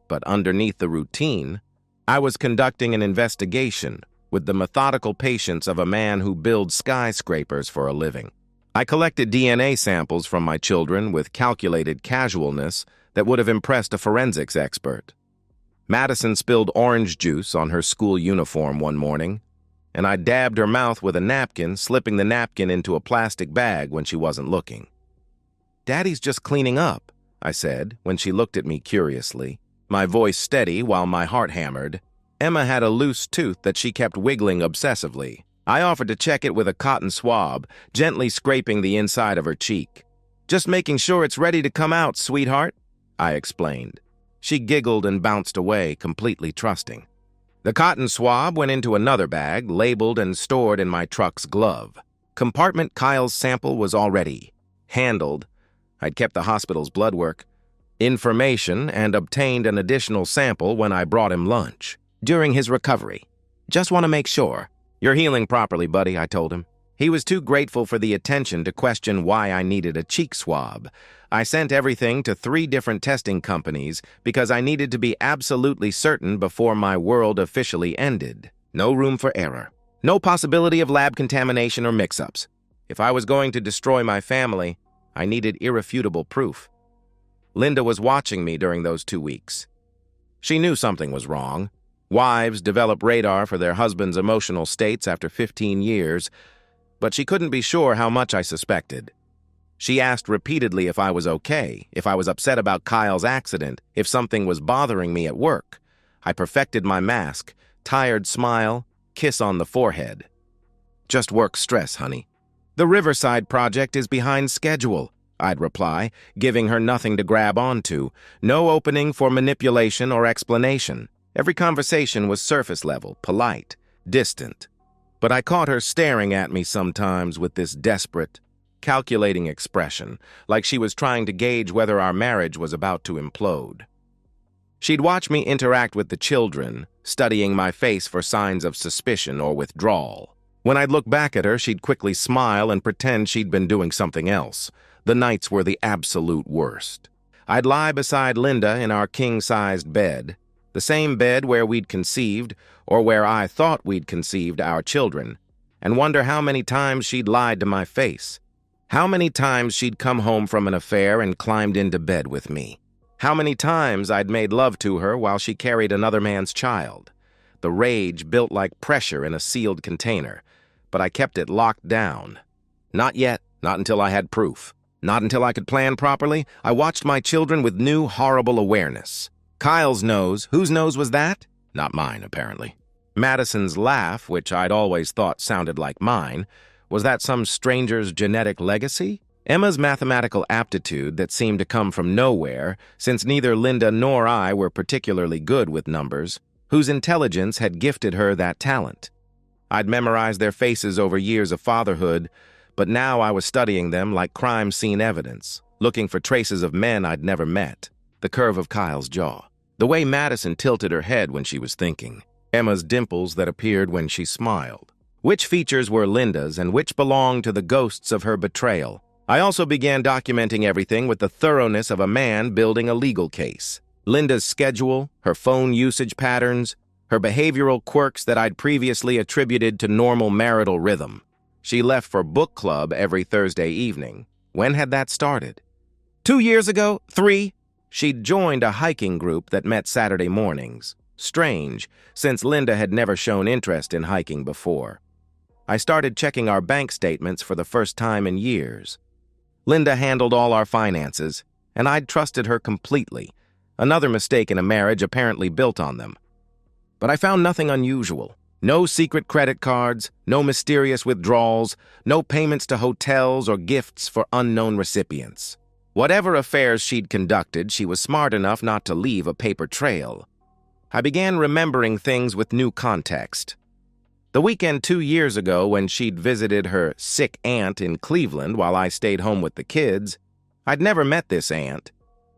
But underneath the routine, I was conducting an investigation with the methodical patience of a man who builds skyscrapers for a living. I collected DNA samples from my children with calculated casualness that would have impressed a forensics expert. Madison spilled orange juice on her school uniform one morning, and I dabbed her mouth with a napkin, slipping the napkin into a plastic bag when she wasn't looking. "Daddy's just cleaning up," I said when she looked at me curiously, my voice steady while my heart hammered. Emma had a loose tooth that she kept wiggling obsessively. I offered to check it with a cotton swab, gently scraping the inside of her cheek. "Just making sure it's ready to come out, sweetheart," I explained. She giggled and bounced away, completely trusting. The cotton swab went into another bag, labeled and stored in my truck's glove. Compartment Kyle's sample was already handled. I'd kept the hospital's blood work, information, and obtained an additional sample when I brought him lunch. During his recovery. "Just want to make sure." "You're healing properly, buddy," I told him. He was too grateful for the attention to question why I needed a cheek swab. I sent everything to 3 different testing companies because I needed to be absolutely certain before my world officially ended. No room for error. No possibility of lab contamination or mix-ups. If I was going to destroy my family, I needed irrefutable proof. Linda was watching me during those 2 weeks. She knew something was wrong. Wives develop radar for their husbands' emotional states after 15 years, but she couldn't be sure how much I suspected. She asked repeatedly if I was okay, if I was upset about Kyle's accident, if something was bothering me at work. I perfected my mask, tired smile, kiss on the forehead. "Just work stress, honey." "The Riverside project is behind schedule," I'd reply, giving her nothing to grab onto, no opening for manipulation or explanation. Every conversation was surface level, polite, distant. But I caught her staring at me sometimes with this desperate, calculating expression, like she was trying to gauge whether our marriage was about to implode. She'd watch me interact with the children, studying my face for signs of suspicion or withdrawal. When I'd look back at her, she'd quickly smile and pretend she'd been doing something else. The nights were the absolute worst. I'd lie beside Linda in our king-sized bed, the same bed where we'd conceived, or where I thought we'd conceived our children, and wonder how many times she'd lied to my face. How many times she'd come home from an affair and climbed into bed with me. How many times I'd made love to her while she carried another man's child. The rage built like pressure in a sealed container, but I kept it locked down. Not yet, not until I had proof. Not until I could plan properly. I watched my children with new, horrible awareness. Kyle's nose, whose nose was that? Not mine, apparently. Madison's laugh, which I'd always thought sounded like mine, was that some stranger's genetic legacy? Emma's mathematical aptitude that seemed to come from nowhere, since neither Linda nor I were particularly good with numbers, whose intelligence had gifted her that talent. I'd memorized their faces over years of fatherhood, but now I was studying them like crime scene evidence, looking for traces of men I'd never met. The curve of Kyle's jaw. The way Madison tilted her head when she was thinking. Emma's dimples that appeared when she smiled. Which features were Linda's and which belonged to the ghosts of her betrayal. I also began documenting everything with the thoroughness of a man building a legal case. Linda's schedule, her phone usage patterns, her behavioral quirks that I'd previously attributed to normal marital rhythm. She left for book club every Thursday evening. When had that started? 2 years ago, 3, she'd joined a hiking group that met Saturday mornings. Strange, since Linda had never shown interest in hiking before. I started checking our bank statements for the first time in years. Linda handled all our finances, and I'd trusted her completely. Another mistake in a marriage apparently built on them. But I found nothing unusual. No secret credit cards, no mysterious withdrawals, no payments to hotels or gifts for unknown recipients. Whatever affairs she'd conducted, she was smart enough not to leave a paper trail. I began remembering things with new context. The weekend 2 years ago when she'd visited her sick aunt in Cleveland while I stayed home with the kids, I'd never met this aunt,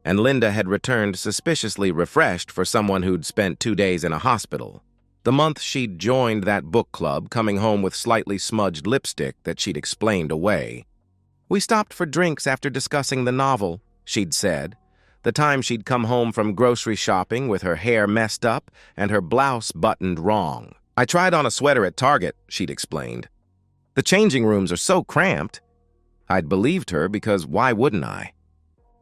and Linda had returned suspiciously refreshed for someone who'd spent 2 days in a hospital. The month she'd joined that book club, coming home with slightly smudged lipstick that she'd explained away. "We stopped for drinks after discussing the novel," she'd said. The time she'd come home from grocery shopping with her hair messed up and her blouse buttoned wrong. "I tried on a sweater at Target," she'd explained. "The changing rooms are so cramped." I'd believed her because why wouldn't I?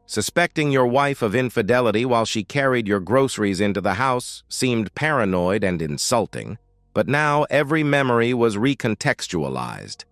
Suspecting your wife of infidelity while she carried your groceries into the house seemed paranoid and insulting, but now every memory was recontextualized.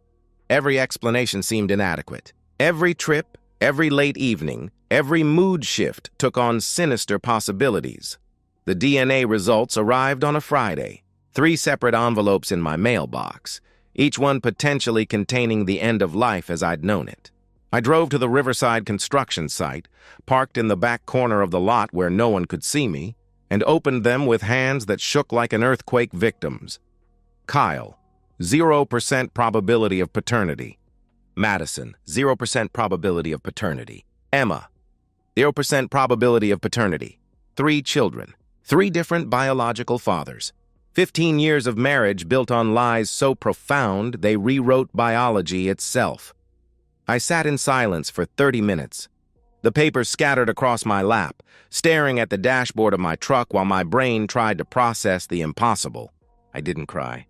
Every explanation seemed inadequate. Every trip, every late evening, every mood shift took on sinister possibilities. The DNA results arrived on a Friday. 3 separate envelopes in my mailbox, each one potentially containing the end of life as I'd known it. I drove to the Riverside construction site, parked in the back corner of the lot where no one could see me, and opened them with hands that shook like an earthquake victim's. Kyle, 0% probability of paternity. Madison, 0% probability of paternity. Emma, 0% probability of paternity. 3 children, 3 different biological fathers. 15 years of marriage built on lies so profound they rewrote biology itself. I sat in silence for 30 minutes. The papers scattered across my lap, staring at the dashboard of my truck while my brain tried to process the impossible. I didn't cry.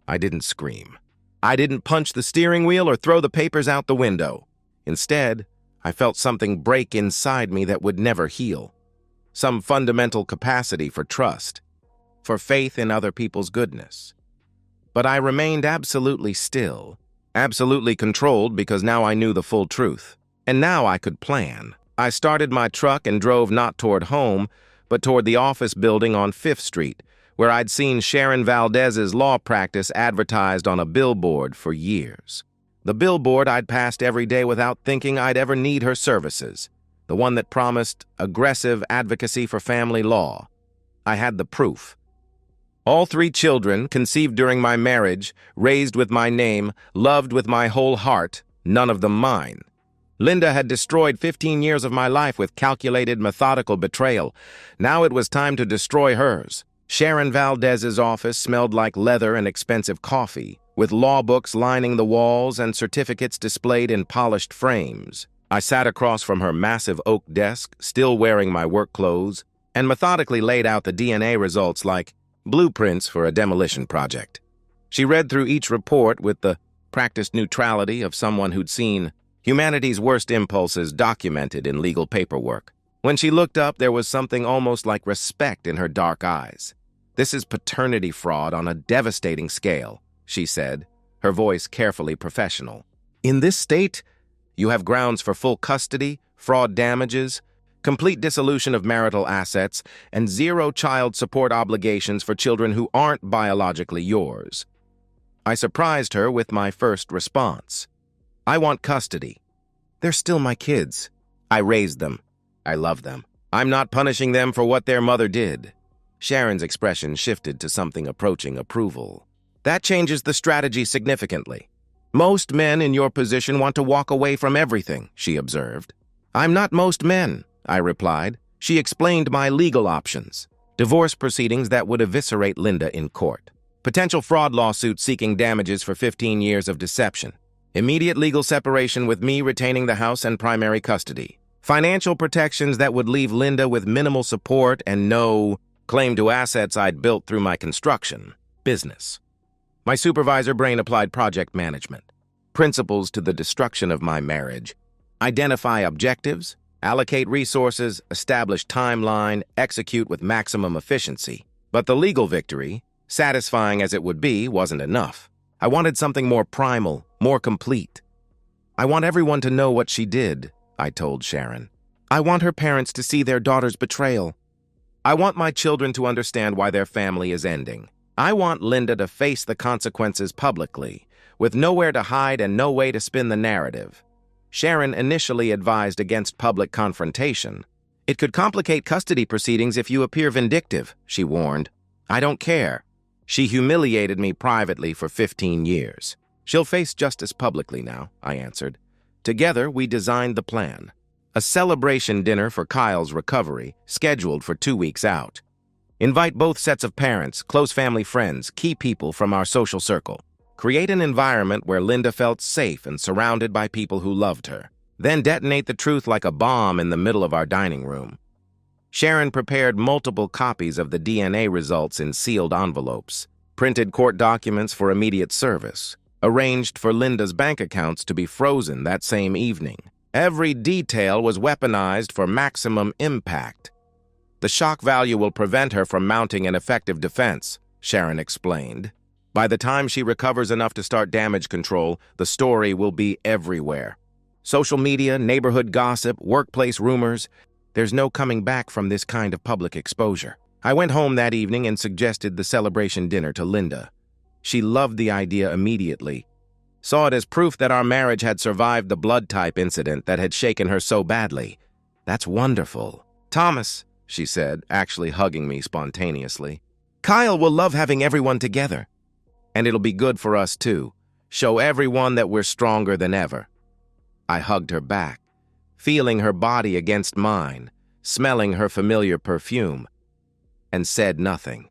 I didn't scream. I didn't punch the steering wheel or throw the papers out the window. Instead, I felt something break inside me that would never heal. Some fundamental capacity for trust, for faith in other people's goodness. But I remained absolutely still, absolutely controlled because now I knew the full truth. And now I could plan. I started my truck and drove not toward home, but toward the office building on 5th Street, where I'd seen Sharon Valdez's law practice advertised on a billboard for years. The billboard I'd passed every day without thinking I'd ever need her services. The one that promised aggressive advocacy for family law. I had the proof. All 3 children, conceived during my marriage, raised with my name, loved with my whole heart, none of them mine. Linda had destroyed 15 years of my life with calculated, methodical betrayal. Now it was time to destroy hers. Sharon Valdez's office smelled like leather and expensive coffee, with law books lining the walls and certificates displayed in polished frames. I sat across from her massive oak desk, still wearing my work clothes, and methodically laid out the DNA results like blueprints for a demolition project. She read through each report with the practiced neutrality of someone who'd seen humanity's worst impulses documented in legal paperwork. When she looked up, there was something almost like respect in her dark eyes. "This is paternity fraud on a devastating scale," she said, her voice carefully professional. "In this state, you have grounds for full custody, fraud damages, complete dissolution of marital assets, and 0 child support obligations for children who aren't biologically yours." I surprised her with my first response. "I want custody. They're still my kids. I raised them. I love them. I'm not punishing them for what their mother did." Sharon's expression shifted to something approaching approval. "That changes the strategy significantly. Most men in your position want to walk away from everything," she observed. "I'm not most men," I replied. She explained my legal options. Divorce proceedings that would eviscerate Linda in court. Potential fraud lawsuit seeking damages for 15 years of deception. Immediate legal separation with me retaining the house and primary custody. Financial protections that would leave Linda with minimal support and no claim to assets I'd built through my construction business. My supervisor brain applied project management. Principles to the destruction of my marriage. Identify objectives, Allocate resources, establish timeline, execute with maximum efficiency. But the legal victory, satisfying as it would be, wasn't enough. I wanted something more primal, more complete. I want everyone to know what she did, I told Sharon. I want her parents to see their daughter's betrayal. I want my children to understand why their family is ending. I want Linda to face the consequences publicly, with nowhere to hide and no way to spin the narrative. Sharon initially advised against public confrontation. It could complicate custody proceedings if you appear vindictive, she warned. I don't care. She humiliated me privately for 15 years. She'll face justice publicly now, I answered. Together, we designed the plan. A celebration dinner for Kyle's recovery, scheduled for 2 weeks out. Invite both sets of parents, close family friends, key people from our social circle. Create an environment where Linda felt safe and surrounded by people who loved her. Then detonate the truth like a bomb in the middle of our dining room. Sharon prepared multiple copies of the DNA results in sealed envelopes, printed court documents for immediate service, arranged for Linda's bank accounts to be frozen that same evening. Every detail was weaponized for maximum impact. The shock value will prevent her from mounting an effective defense, Sharon explained. By the time she recovers enough to start damage control, the story will be everywhere. Social media, neighborhood gossip, workplace rumors. There's no coming back from this kind of public exposure. I went home that evening and suggested the celebration dinner to Linda. She loved the idea immediately, saw it as proof that our marriage had survived the blood type incident that had shaken her so badly. That's wonderful. Thomas, she said, actually hugging me spontaneously. Kyle will love having everyone together. And it'll be good for us too. Show everyone that we're stronger than ever. I hugged her back, feeling her body against mine, smelling her familiar perfume, and said nothing.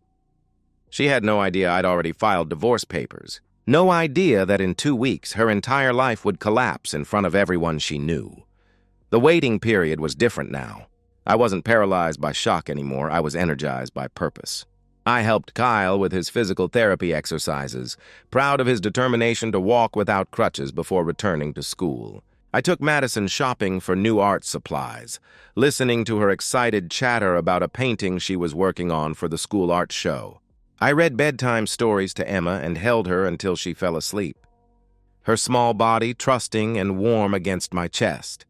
She had no idea I'd already filed divorce papers. No idea that in 2 weeks her entire life would collapse in front of everyone she knew. The waiting period was different now. I wasn't paralyzed by shock anymore. I was energized by purpose. I helped Kyle with his physical therapy exercises, proud of his determination to walk without crutches before returning to school. I took Madison shopping for new art supplies, listening to her excited chatter about a painting she was working on for the school art show. I read bedtime stories to Emma and held her until she fell asleep, her small body trusting and warm against my chest.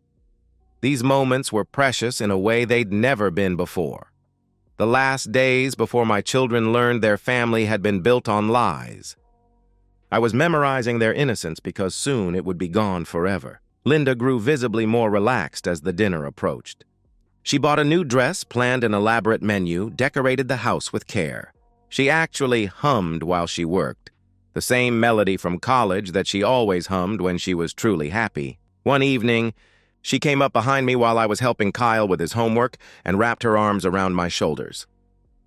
These moments were precious in a way they'd never been before. The last days before my children learned their family had been built on lies. I was memorizing their innocence because soon it would be gone forever. Linda grew visibly more relaxed as the dinner approached. She bought a new dress, planned an elaborate menu, decorated the house with care. She actually hummed while she worked, the same melody from college that she always hummed when she was truly happy. One evening, she came up behind me while I was helping Kyle with his homework and wrapped her arms around my shoulders.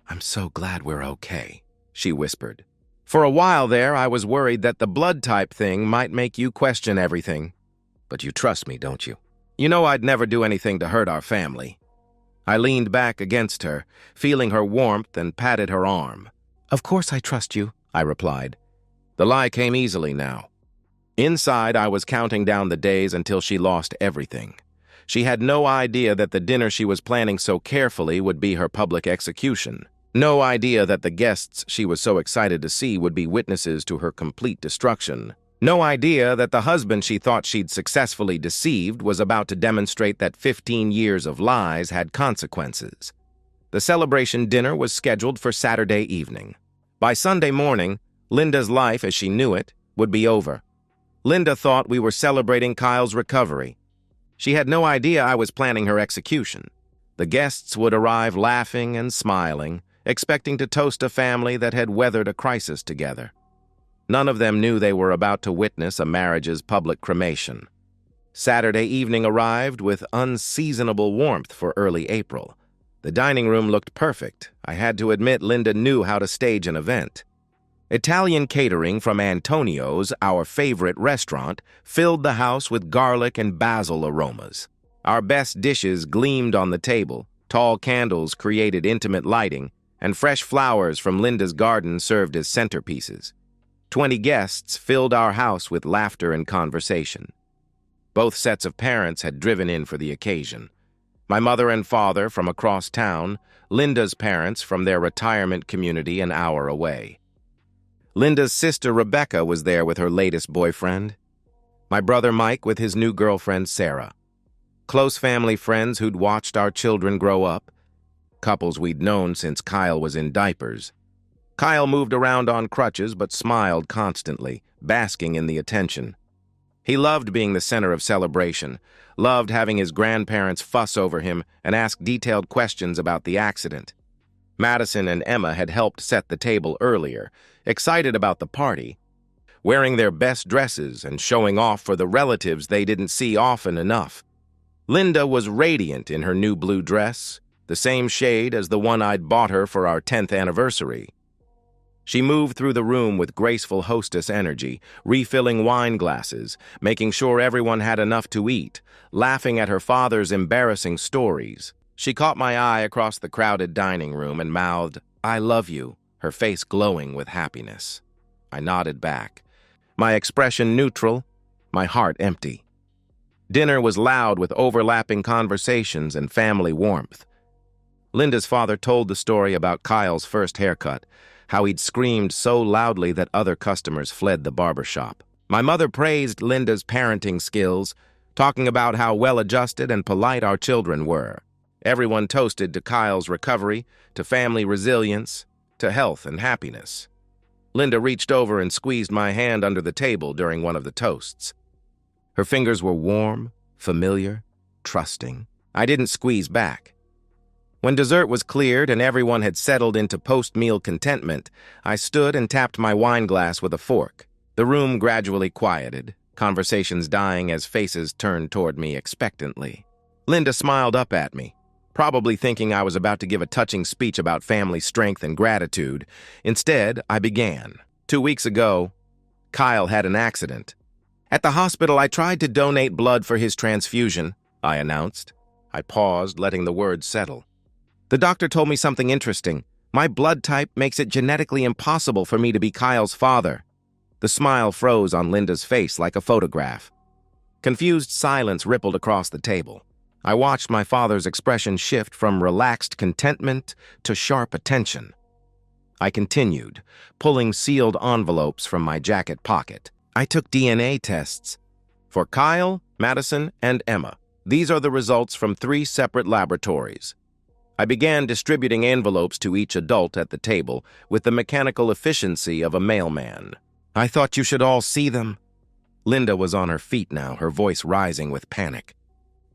"I'm so glad we're okay," she whispered. "For a while there, I was worried that the blood type thing might make you question everything. But you trust me, don't you? You know I'd never do anything to hurt our family." I leaned back against her, feeling her warmth, and patted her arm. "Of course I trust you," I replied. The lie came easily now. Inside, I was counting down the days until she lost everything. She had no idea that the dinner she was planning so carefully would be her public execution. No idea that the guests she was so excited to see would be witnesses to her complete destruction. No idea that the husband she thought she'd successfully deceived was about to demonstrate that 15 years of lies had consequences. The celebration dinner was scheduled for Saturday evening. By Sunday morning, Linda's life as she knew it would be over. Linda thought we were celebrating Kyle's recovery. She had no idea I was planning her execution. The guests would arrive laughing and smiling, expecting to toast a family that had weathered a crisis together. None of them knew they were about to witness a marriage's public cremation. Saturday evening arrived with unseasonable warmth for early April. The dining room looked perfect. I had to admit Linda knew how to stage an event. Italian catering from Antonio's, our favorite restaurant, filled the house with garlic and basil aromas. Our best dishes gleamed on the table, tall candles created intimate lighting, and fresh flowers from Linda's garden served as centerpieces. 20 guests filled our house with laughter and conversation. Both sets of parents had driven in for the occasion. My mother and father from across town, Linda's parents from their retirement community an hour away. Linda's sister Rebecca was there with her latest boyfriend. My brother Mike with his new girlfriend Sarah. Close family friends who'd watched our children grow up. Couples we'd known since Kyle was in diapers. Kyle moved around on crutches but smiled constantly, basking in the attention. He loved being the center of celebration, loved having his grandparents fuss over him and ask detailed questions about the accident. Madison and Emma had helped set the table earlier, excited about the party, wearing their best dresses and showing off for the relatives they didn't see often enough. Linda was radiant in her new blue dress, the same shade as the one I'd bought her for our 10th anniversary. She moved through the room with graceful hostess energy, refilling wine glasses, making sure everyone had enough to eat, laughing at her father's embarrassing stories. She caught my eye across the crowded dining room and mouthed, "I love you," her face glowing with happiness. I nodded back, my expression neutral, my heart empty. Dinner was loud with overlapping conversations and family warmth. Linda's father told the story about Kyle's first haircut, how he'd screamed so loudly that other customers fled the barbershop. My mother praised Linda's parenting skills, talking about how well-adjusted and polite our children were. Everyone toasted to Kyle's recovery, to family resilience, to health and happiness. Linda reached over and squeezed my hand under the table during one of the toasts. Her fingers were warm, familiar, trusting. I didn't squeeze back. When dessert was cleared and everyone had settled into post-meal contentment, I stood and tapped my wine glass with a fork. The room gradually quieted, conversations dying as faces turned toward me expectantly. Linda smiled up at me, probably thinking I was about to give a touching speech about family strength and gratitude. Instead, I began. 2 weeks ago, Kyle had an accident. At the hospital, I tried to donate blood for his transfusion, I announced. I paused, letting the words settle. The doctor told me something interesting. My blood type makes it genetically impossible for me to be Kyle's father. The smile froze on Linda's face like a photograph. Confused silence rippled across the table. I watched my father's expression shift from relaxed contentment to sharp attention. I continued, pulling sealed envelopes from my jacket pocket. I took DNA tests for Kyle, Madison, and Emma. These are the results from 3 separate laboratories. I began distributing envelopes to each adult at the table with the mechanical efficiency of a mailman. I thought you should all see them. Linda was on her feet now, her voice rising with panic.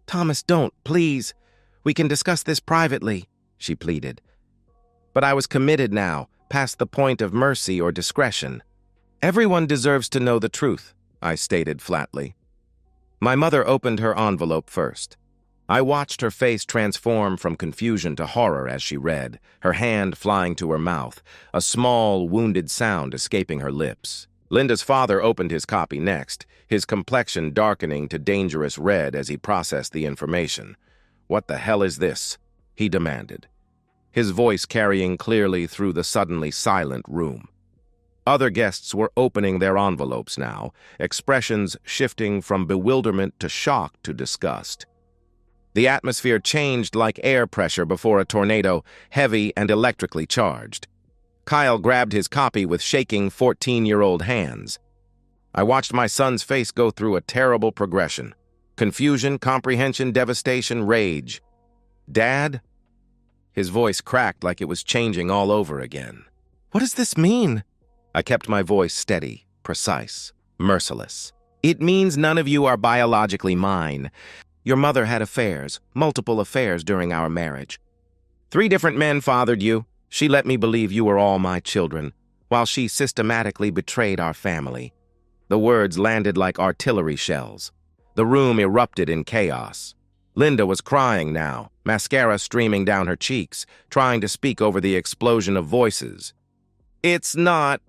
Thomas, don't, please. We can discuss this privately, she pleaded. But I was committed now, past the point of mercy or discretion. Everyone deserves to know the truth, I stated flatly. My mother opened her envelope first. I watched her face transform from confusion to horror as she read, her hand flying to her mouth, a small, wounded sound escaping her lips. Linda's father opened his copy next, his complexion darkening to dangerous red as he processed the information. "What the hell is this?" he demanded, his voice carrying clearly through the suddenly silent room. Other guests were opening their envelopes now, expressions shifting from bewilderment to shock to disgust. The atmosphere changed like air pressure before a tornado, heavy and electrically charged. Kyle grabbed his copy with shaking 14-year-old hands. I watched my son's face go through a terrible progression. Confusion, comprehension, devastation, rage. "Dad?" His voice cracked like it was changing all over again. "What does this mean?" I kept my voice steady, precise, merciless. "It means none of you are biologically mine. Your mother had affairs, multiple affairs during our marriage. 3 different men fathered you. She let me believe you were all my children, while she systematically betrayed our family." The words landed like artillery shells. The room erupted in chaos. Linda was crying now, mascara streaming down her cheeks, trying to speak over the explosion of voices. "It's not.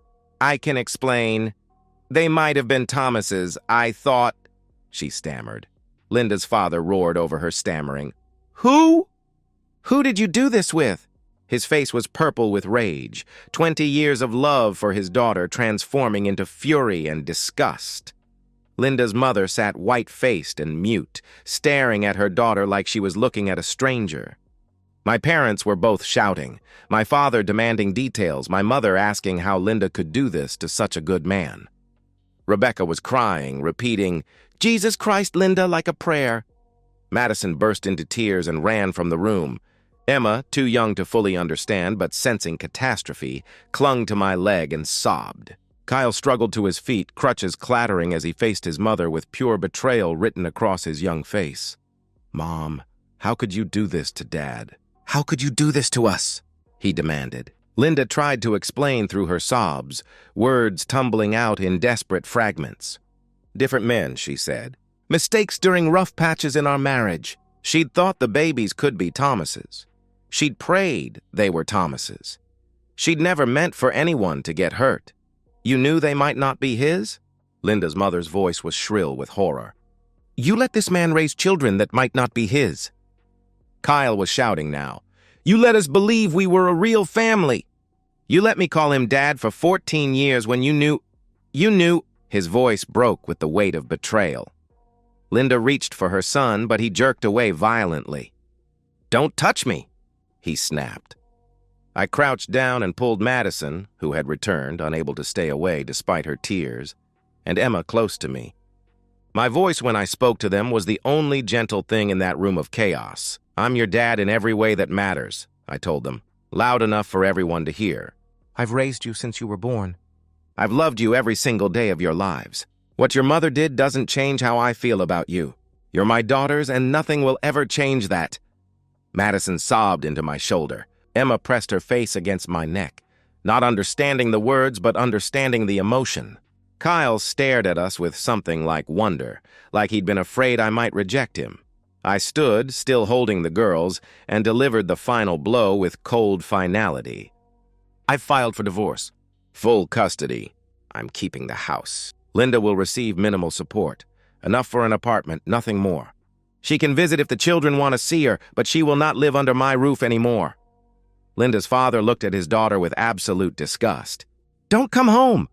I can explain. They might have been Thomas's. I thought," she stammered. Linda's father roared over her stammering. "Who? Who did you do this with?" His face was purple with rage, 20 years of love for his daughter transforming into fury and disgust. Linda's mother sat white-faced and mute, staring at her daughter like she was looking at a stranger. My parents were both shouting, my father demanding details, my mother asking how Linda could do this to such a good man. Rebecca was crying, repeating, "Jesus Christ, Linda," like a prayer. Madison burst into tears and ran from the room. Emma, too young to fully understand but sensing catastrophe, clung to my leg and sobbed. Kyle struggled to his feet, crutches clattering as he faced his mother with pure betrayal written across his young face. "Mom, how could you do this to Dad? How could you do this to us?" he demanded. Linda tried to explain through her sobs, words tumbling out in desperate fragments. "Different men," she said. "Mistakes during rough patches in our marriage. She'd thought the babies could be Thomas's. She'd prayed they were Thomas's. She'd never meant for anyone to get hurt. You knew they might not be his?" Linda's mother's voice was shrill with horror. "You let this man raise children that might not be his." Kyle was shouting now. "You let us believe we were a real family. You let me call him Dad for 14 years when you knew. His voice broke with the weight of betrayal. Linda reached for her son, but he jerked away violently. "Don't touch me," he snapped. I crouched down and pulled Madison, who had returned, unable to stay away despite her tears, and Emma close to me. My voice when I spoke to them was the only gentle thing in that room of chaos. "I'm your dad in every way that matters," I told them, loud enough for everyone to hear. "I've raised you since you were born. I've loved you every single day of your lives. What your mother did doesn't change how I feel about you. You're my daughters, and nothing will ever change that." Madison sobbed into my shoulder. Emma pressed her face against my neck, not understanding the words but understanding the emotion. Kyle stared at us with something like wonder, like he'd been afraid I might reject him. I stood, still holding the girls, and delivered the final blow with cold finality. "I've filed for divorce. Full custody. I'm keeping the house. Linda will receive minimal support. Enough for an apartment, nothing more. She can visit if the children want to see her, but she will not live under my roof anymore." Linda's father looked at his daughter with absolute disgust. "Don't come home.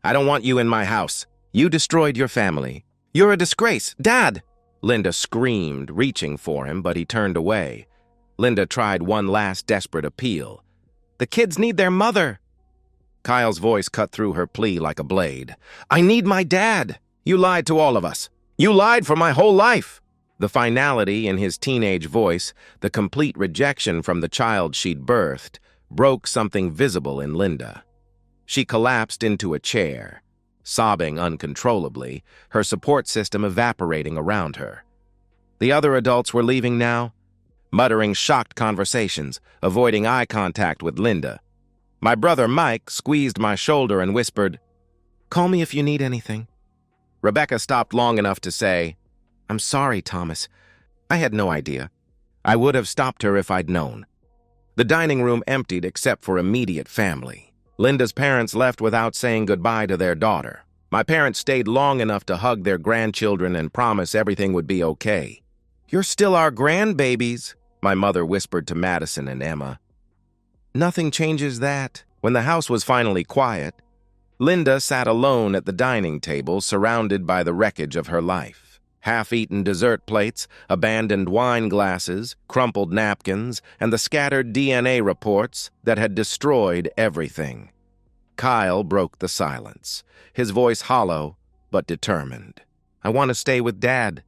I don't want you in my house. You destroyed your family. You're a disgrace. Dad!" Linda screamed, reaching for him, but he turned away. Linda tried one last desperate appeal. "The kids need their mother." Kyle's voice cut through her plea like a blade. "I need my dad. You lied to all of us. You lied for my whole life." The finality in his teenage voice, the complete rejection from the child she'd birthed, broke something visible in Linda. She collapsed into a chair, sobbing uncontrollably, her support system evaporating around her. The other adults were leaving now, muttering shocked conversations, avoiding eye contact with Linda. My brother Mike squeezed my shoulder and whispered, "Call me if you need anything." Rebecca stopped long enough to say, "I'm sorry, Thomas. I had no idea. I would have stopped her if I'd known." The dining room emptied except for immediate family. Linda's parents left without saying goodbye to their daughter. My parents stayed long enough to hug their grandchildren and promise everything would be okay. "You're still our grandbabies," my mother whispered to Madison and Emma. Nothing changes that. When the house was finally quiet, Linda sat alone at the dining table, surrounded by the wreckage of her life. Half-eaten dessert plates, abandoned wine glasses, crumpled napkins, and the scattered DNA reports that had destroyed everything. Kyle broke the silence, his voice hollow but determined. "I want to stay with Dad."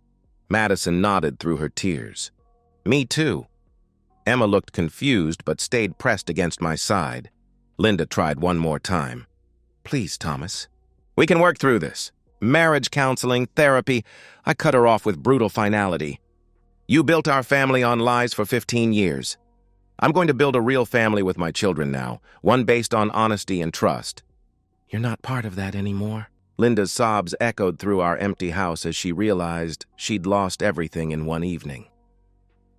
Madison nodded through her tears. "Me too." Emma looked confused but stayed pressed against my side. Linda tried one more time. "Please, Thomas. We can work through this. Marriage counseling, therapy." I cut her off with brutal finality. "You built our family on lies for 15 years. I'm going to build a real family with my children now, one based on honesty and trust." "You're not part of that anymore." Linda's sobs echoed through our empty house as she realized she'd lost everything in one evening.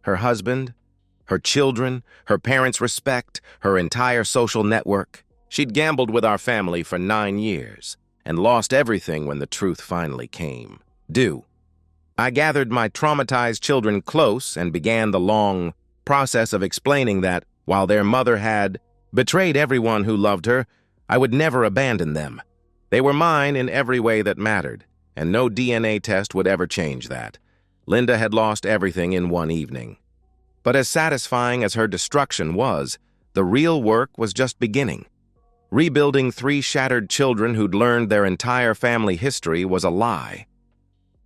Her husband, her children, her parents' respect, her entire social network. She'd gambled with our family for 9 years and lost everything when the truth finally came. I gathered my traumatized children close and began the long process of explaining that, while their mother had betrayed everyone who loved her, I would never abandon them. They were mine in every way that mattered. and no DNA test would ever change that. Linda had lost everything in one evening. But as satisfying as her destruction was, the real work was just beginning. Rebuilding 3 shattered children who'd learned their entire family history was a lie.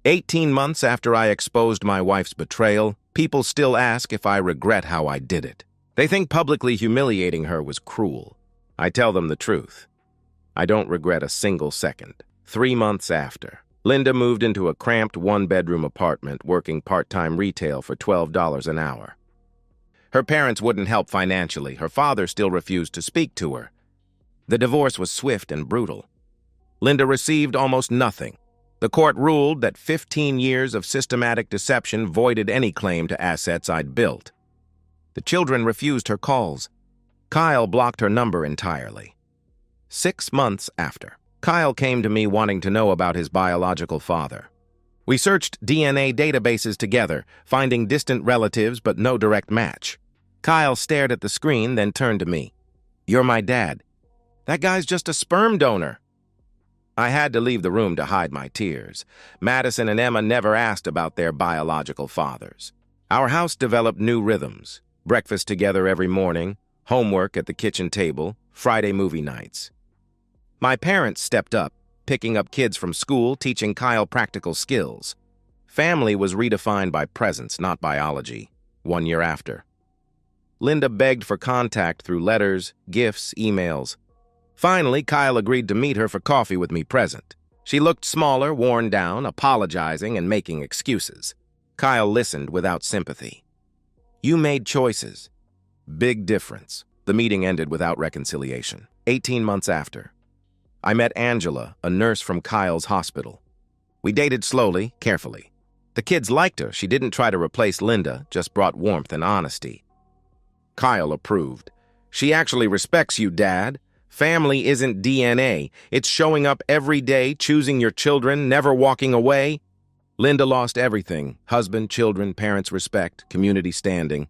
18 months after I exposed my wife's betrayal, people still ask if I regret how I did it. They think publicly humiliating her was cruel. I tell them the truth. I don't regret a single second. 3 months after, Linda moved into a cramped 1-bedroom apartment working part-time retail for $12 an hour. Her parents wouldn't help financially. Her father still refused to speak to her. The divorce was swift and brutal. Linda received almost nothing. The court ruled that 15 years of systematic deception voided any claim to assets I'd built. The children refused her calls. Kyle blocked her number entirely. 6 months after, Kyle came to me wanting to know about his biological father. We searched DNA databases together, finding distant relatives but no direct match. Kyle stared at the screen, then turned to me. "You're my dad. That guy's just a sperm donor." I had to leave the room to hide my tears. Madison and Emma never asked about their biological fathers. Our house developed new rhythms. Breakfast together every morning, homework at the kitchen table, Friday movie nights. My parents stepped up, picking up kids from school, teaching Kyle practical skills. Family was redefined by presence, not biology, 1 year after. Linda begged for contact through letters, gifts, emails. Finally, Kyle agreed to meet her for coffee with me present. She looked smaller, worn down, apologizing and making excuses. Kyle listened without sympathy. "You made choices." Big difference. The meeting ended without reconciliation. 18 months after, I met Angela, a nurse from Kyle's hospital. We dated slowly, carefully. The kids liked her. She didn't try to replace Linda, just brought warmth and honesty. Kyle approved. "She actually respects you, Dad. Family isn't DNA. It's showing up every day, choosing your children, never walking away." Linda lost everything: husband, children, parents' respect, community standing.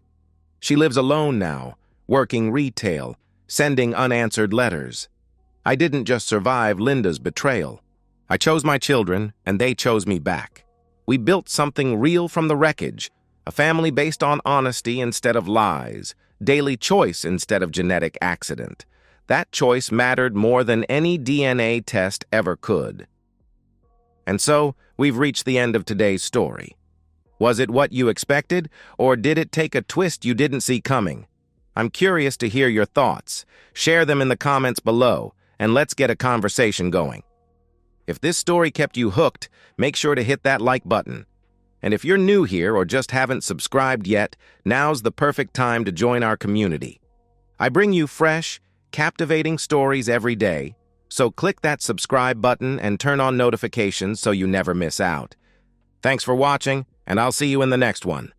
She lives alone now, working retail, sending unanswered letters. I didn't just survive Linda's betrayal. I chose my children, and they chose me back. We built something real from the wreckage, a family based on honesty instead of lies, daily choice instead of genetic accident. That choice mattered more than any DNA test ever could. And so, we've reached the end of today's story. Was it what you expected, or did it take a twist you didn't see coming? I'm curious to hear your thoughts. Share them in the comments below, and let's get a conversation going. If this story kept you hooked, make sure to hit that like button. And if you're new here or just haven't subscribed yet, now's the perfect time to join our community. I bring you fresh, captivating stories every day, so click that subscribe button and turn on notifications so you never miss out. Thanks for watching, and I'll see you in the next one.